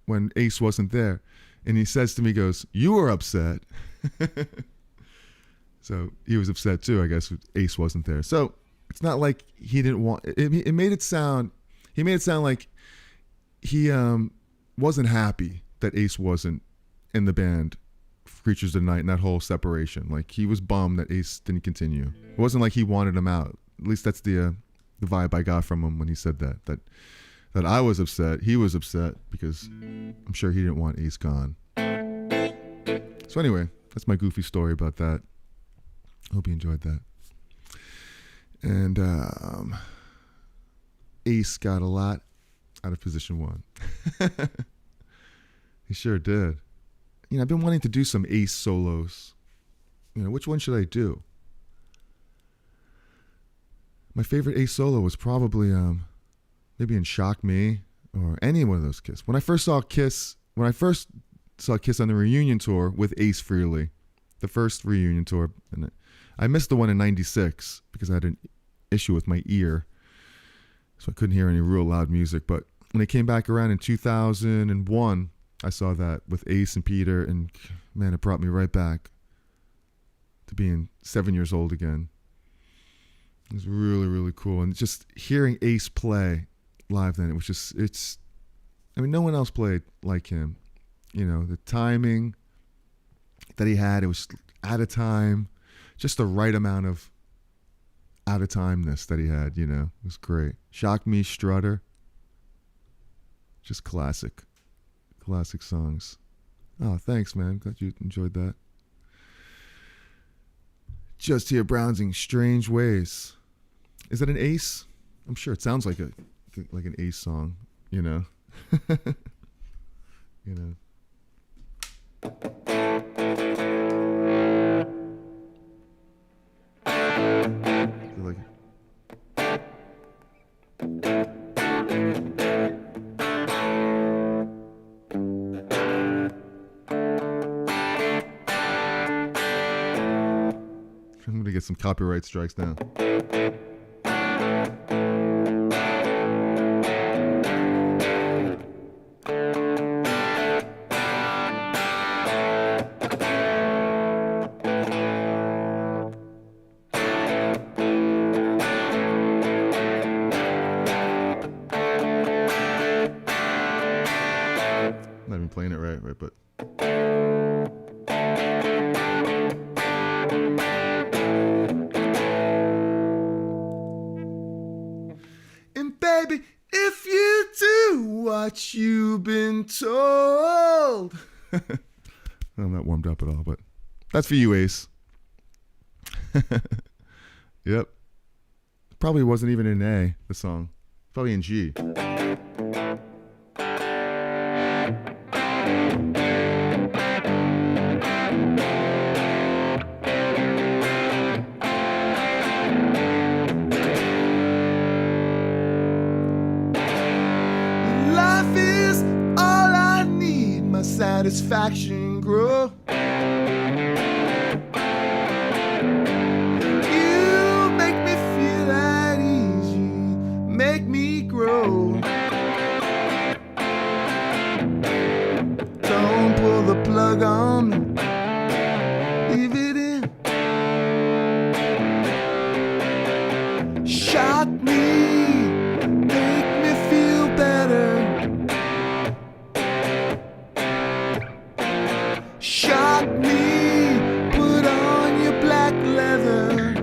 when Ace wasn't there. And he says to me, he goes, you were upset. So he was upset too, I guess, Ace wasn't there. So it's not like he didn't want it. He made it sound like he wasn't happy that Ace wasn't in the band Creatures of the Night and that whole separation. Like, he was bummed that Ace didn't continue. It wasn't like he wanted him out. At least that's the vibe I got from him when he said that I was upset. He was upset because I'm sure he didn't want Ace gone. So anyway, that's my goofy story about that. Hope you enjoyed that. And Ace got a lot out of position one. He sure did. I've been wanting to do some Ace solos. Which one should I do? My favorite Ace solo was probably maybe in Shock Me or any one of those Kiss. When I first saw Kiss on the reunion tour with Ace Frehley, the first reunion tour, and I missed the one in '96 because I had an issue with my ear, so I couldn't hear any real loud music. But when it came back around in 2001, I saw that with Ace and Peter, and man, it brought me right back to being 7 years old again. It was really, really cool. And just hearing Ace play live then, no one else played like him. The timing that he had, it was out of time, just the right amount of out of timeness that he had, it was great. Shock Me, Strutter, just classic songs. Oh, thanks, man. Glad you enjoyed that. Just Here Browsing Strange Ways. Is that an Ace? I'm sure it sounds like an Ace song, I'm going to get some copyright strikes now. Not even playing it right, but... Baby, if you do what you've been told. I'm not warmed up at all, but that's for you, Ace. Yep. Probably wasn't even in A, the song. Probably in G. Satisfaction grow. You make me feel at easy, make me grow. Don't pull the plug on me, leave it in. Shock me, make me feel better. Shock me, put on your black leather.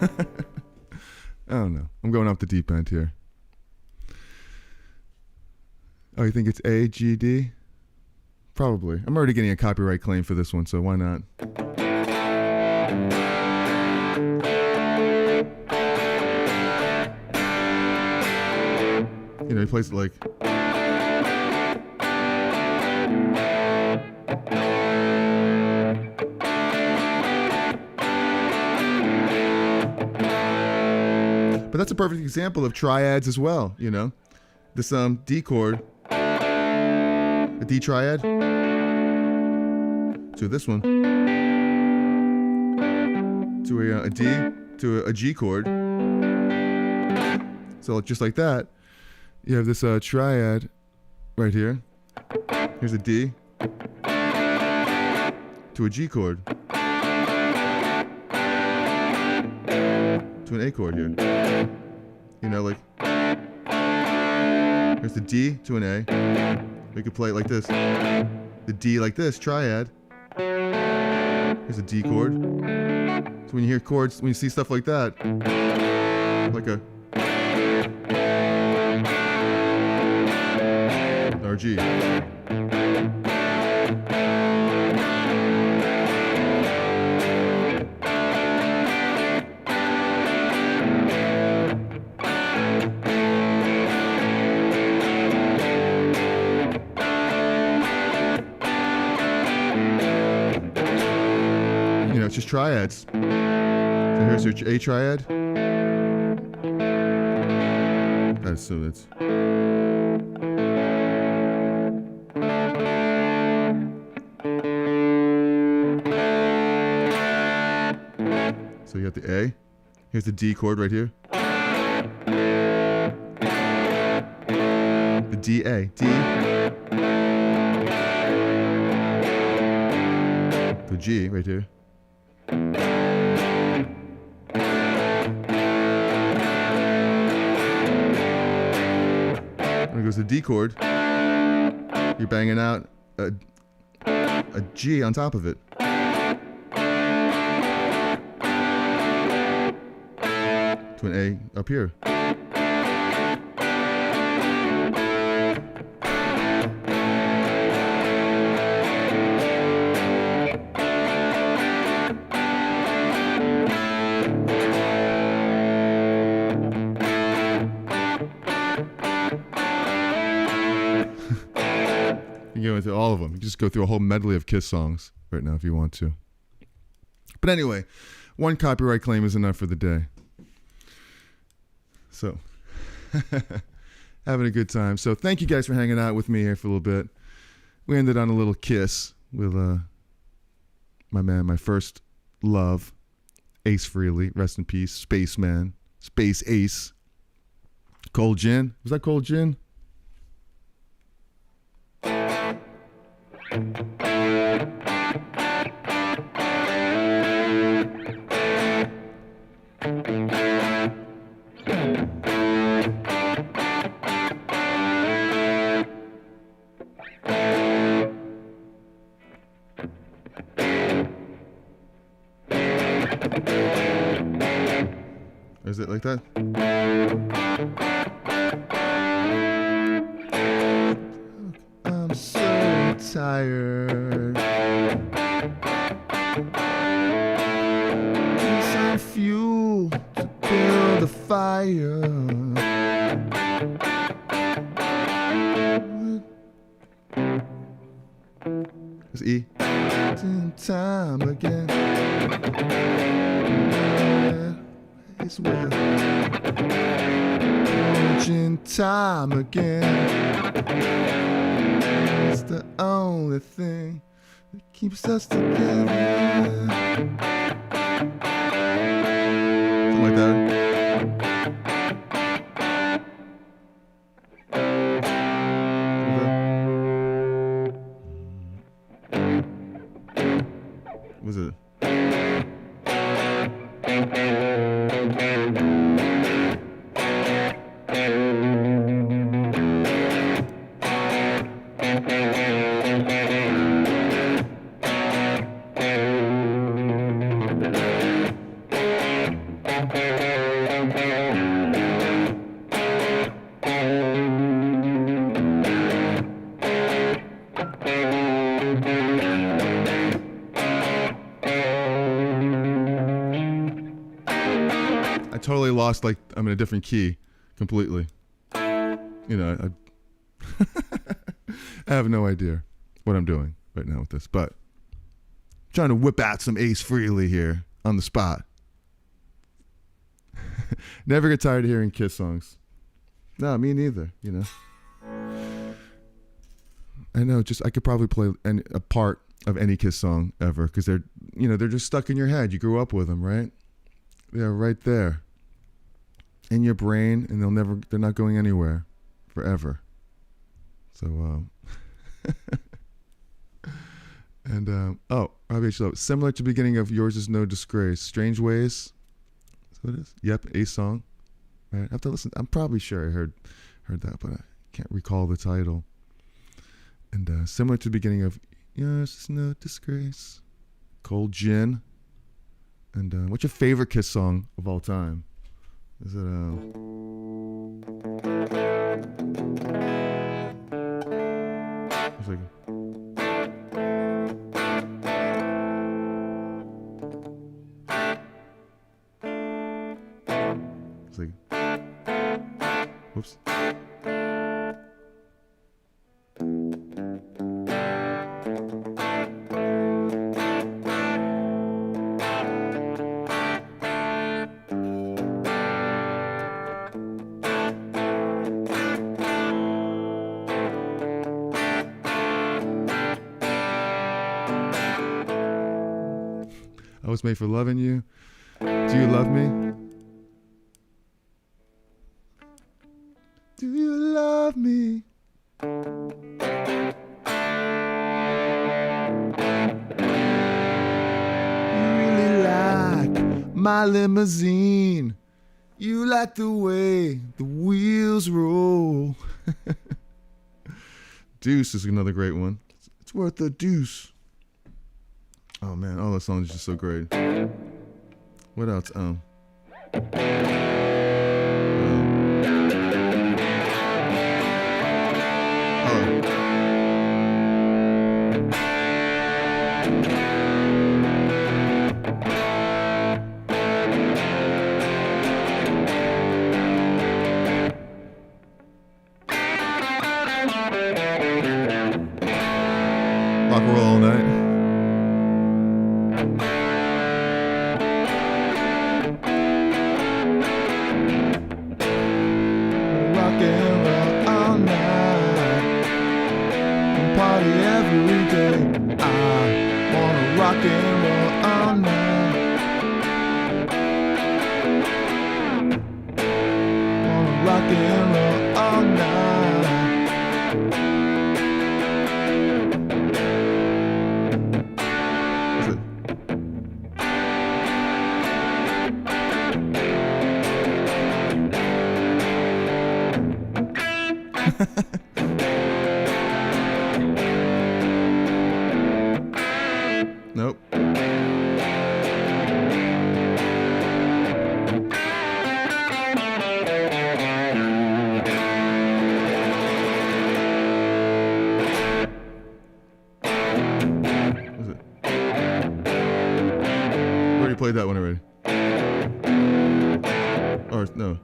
I don't know. I'm going off the deep end here. Oh, you think it's A, G, D? Probably. I'm already getting a copyright claim for this one, so why not? You know, he plays it like... But that's a perfect example of triads as well, you know? This D chord, a D triad, to this one, to a D, to a G chord. So just like that, you have this triad right here. Here's a D to a G chord to an A chord here. You know, like, here's the D to an A. We could play it like this. The D like this, triad. Here's a D chord. So when you hear chords, when you see stuff like that, like a or G. You know, it's just triads. So here's your A triad. That's so that's. So you got the A. Here's the D chord right here. The D A D. The G right here. When it goes to the D chord, you're banging out a G on top of it. To an A up here. You can go into all of them. You can just go through a whole medley of Kiss songs right now if you want to. But anyway, one copyright claim is enough for the day. So, having a good time. So thank you guys for hanging out with me here for a little bit. We ended on a little Kiss with my man, my first love, Ace Frehley. Rest in peace, Spaceman, Space Ace. Cold Gin. Was that Cold Gin? Is it like that? I'm so tired. Need some fuel to build a fire. It's E. In time again. It's well. In time again. It's the only thing that keeps us together. Something like that. Was it? I totally lost, like I'm in a different key completely. You know, I have no idea what I'm doing right now with this, but I'm trying to whip out some Ace Frehley here on the spot. Never get tired of hearing Kiss songs. No, me neither, you know. I know, I could probably play a part of any Kiss song ever because they're just stuck in your head. You grew up with them, right? They're right there in your brain, and they're not going anywhere forever. So, Robbie H. Lowe, similar to the beginning of Yours Is No Disgrace, Strange Ways. That's what it is. Yep, a song. Right, I have to listen. I'm probably sure I heard that, but I can't recall the title. And similar to the beginning of Yours Is No Disgrace, Cold Gin. And what's your favorite Kiss song of all time? Is it it's like whoops. I was made for loving you. Do you love me? Do you love me? You really like my limousine. You like the way the wheels roll. Deuce is another great one. It's worth a deuce. Oh man, all those songs are just so great. What else? Rock and roll all night. Rock and roll all night. Party every day. I wanna rock and roll all night. Wanna rock and roll all night. Nope. What is it? We already played that one already. Or no.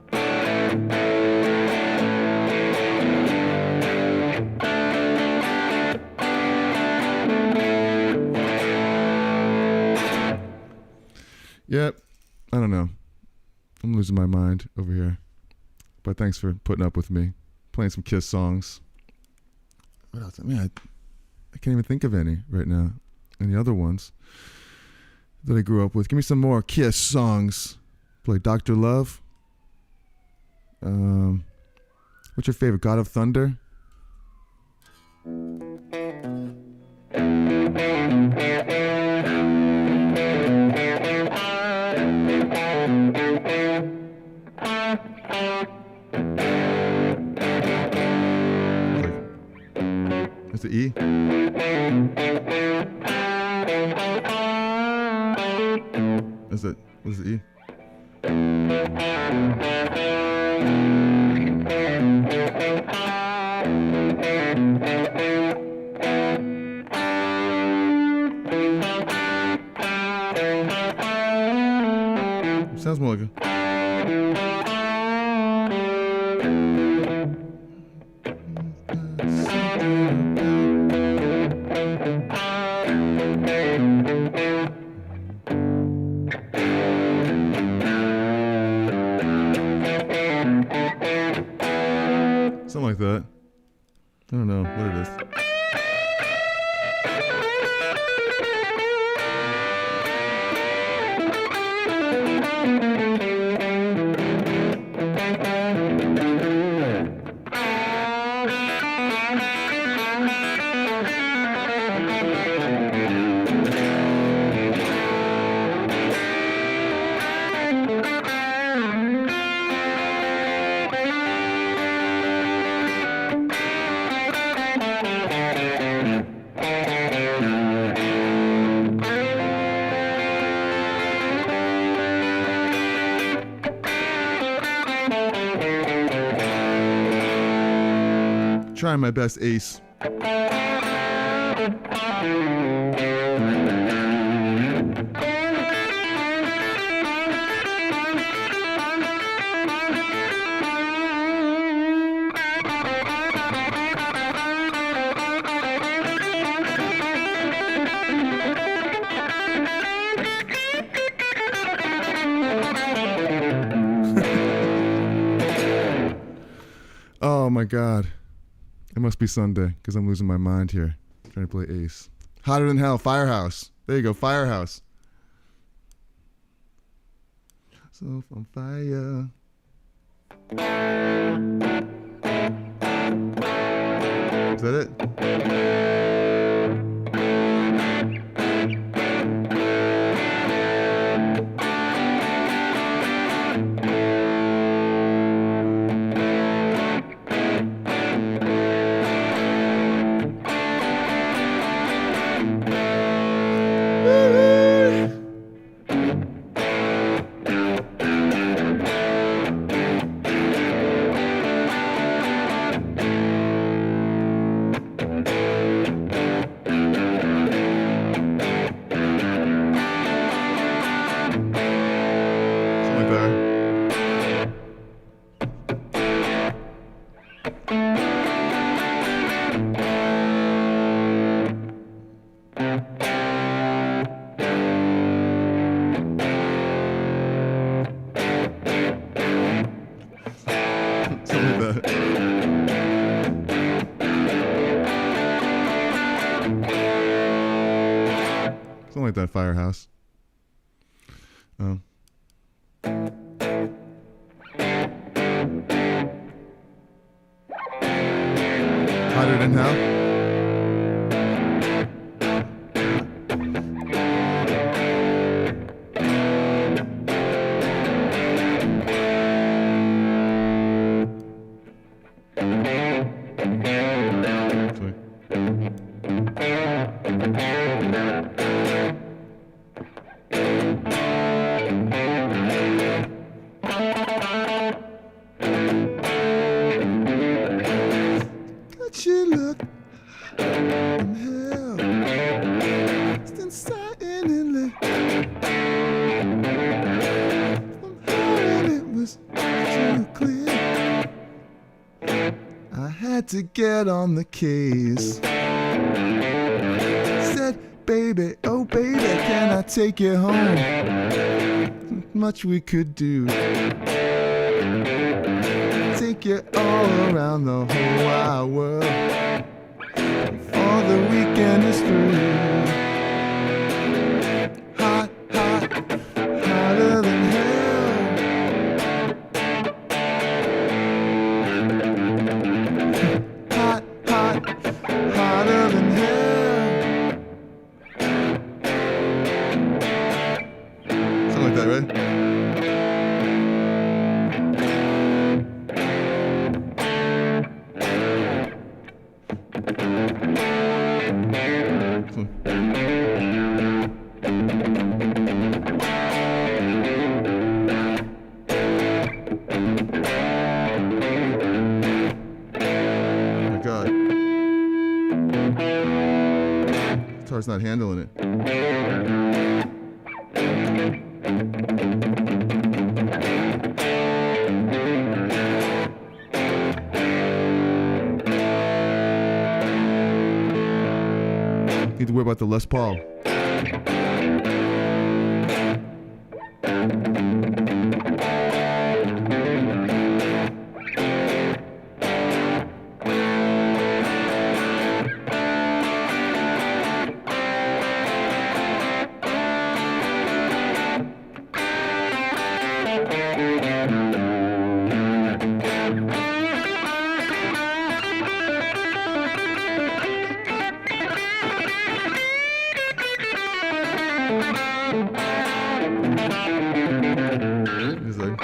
Yep. I don't know. I'm losing my mind over here. But thanks for putting up with me. Playing some Kiss songs. What else? I mean, I can't even think of any right now. Any other ones that I grew up with. Give me some more Kiss songs. Play Dr. Love. What's your favorite? God of Thunder? Is it E? Is it? What is it, E? Sounds more like a... Something like that. I don't know what it is. Trying my best, Ace. Oh my God. It must be Sunday because I'm losing my mind here. Trying to play Ace. Hotter than hell, Firehouse. There you go, Firehouse. So on fire. Is that it? Something like that, Firehouse. Oh. Hotter than hell? She look in hell, still silently. From how it was too clear. I had to get on the case. Said, baby, oh baby, can I take you home? Much we could do. Take you all around the whole wide world before the weekend is through. Hot, hot, hotter than hell. Hot, hot, hotter than hell. Something like that, right? Guitar's not handling it. to whip out the Les Paul. It's like,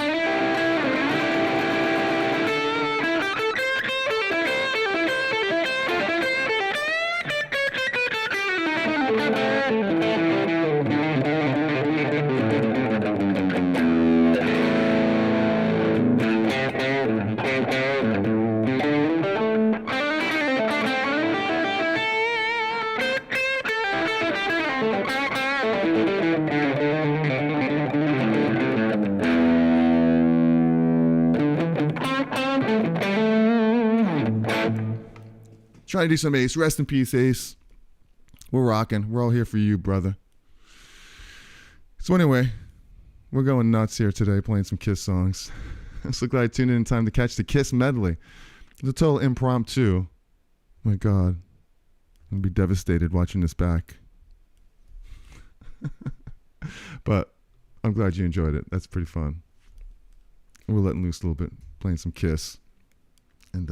trying to do some Ace. Rest in peace, Ace. We're rocking. We're all here for you, brother. So anyway, we're going nuts here today, playing some Kiss songs. I'm so glad I tuned in time to catch the Kiss medley. It's a total impromptu. My God, I'm gonna be devastated watching this back. But I'm glad you enjoyed it. That's pretty fun. We're letting loose a little bit, playing some Kiss. And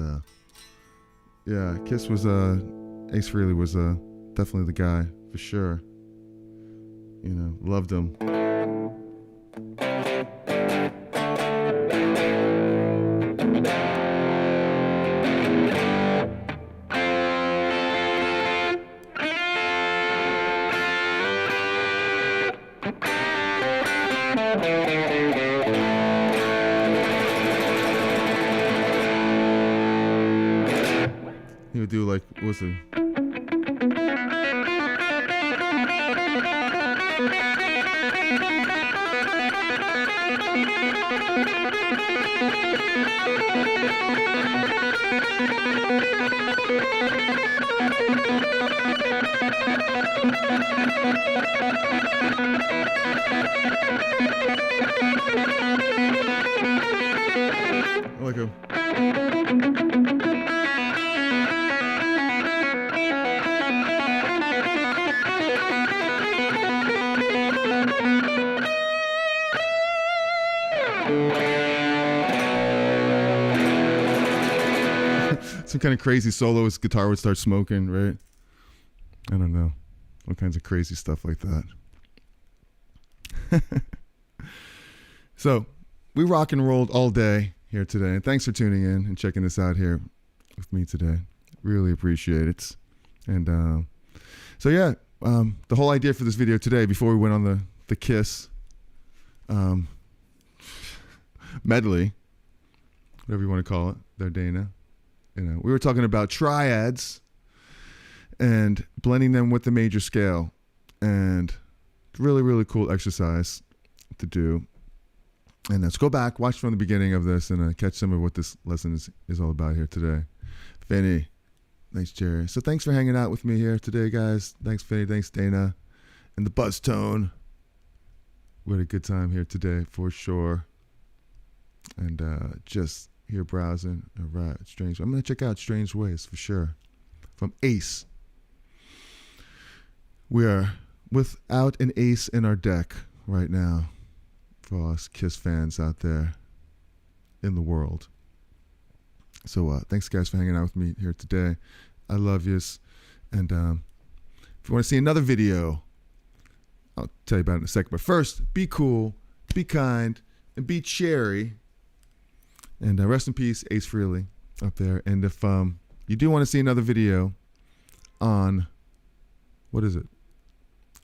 yeah, Kiss was Ace Frehley was definitely the guy for sure. You know, loved him. He would do like, what's it? I like him. Some kind of crazy solo, his guitar would start smoking, right? I don't know. All kinds of crazy stuff like that. So, we rock and rolled all day here today. And thanks for tuning in and checking this out here with me today. Really appreciate it. And so, yeah, the whole idea for this video today, before we went on the Kiss medley, whatever you want to call it, there, Dana. You know, we were talking about triads and blending them with the major scale, and really, really cool exercise to do. And let's go back, watch from the beginning of this, and catch some of what this lesson is all about here today. Finny, thanks, Jerry. So thanks for hanging out with me here today, guys. Thanks, Finny. Thanks, Dana. And the Buzz Tone. We had a good time here today, for sure. And just here browsing. All right, Strange. I'm going to check out Strange Ways for sure. From Ace. We are without an ace in our deck right now for us Kiss fans out there in the world. So thanks, guys, for hanging out with me here today. I love yous. And if you want to see another video, I'll tell you about it in a second. But first, be cool, be kind, and be cherry. And rest in peace, Ace Frehley up there. And if you do want to see another video on, what is it?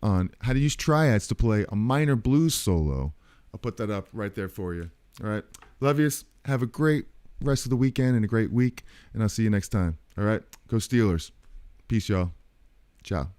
On how to use triads to play a minor blues solo, I'll put that up right there for you. All right. Love yous. Have a great rest of the weekend and a great week. And I'll see you next time. All right. Go Steelers. Peace, y'all. Ciao.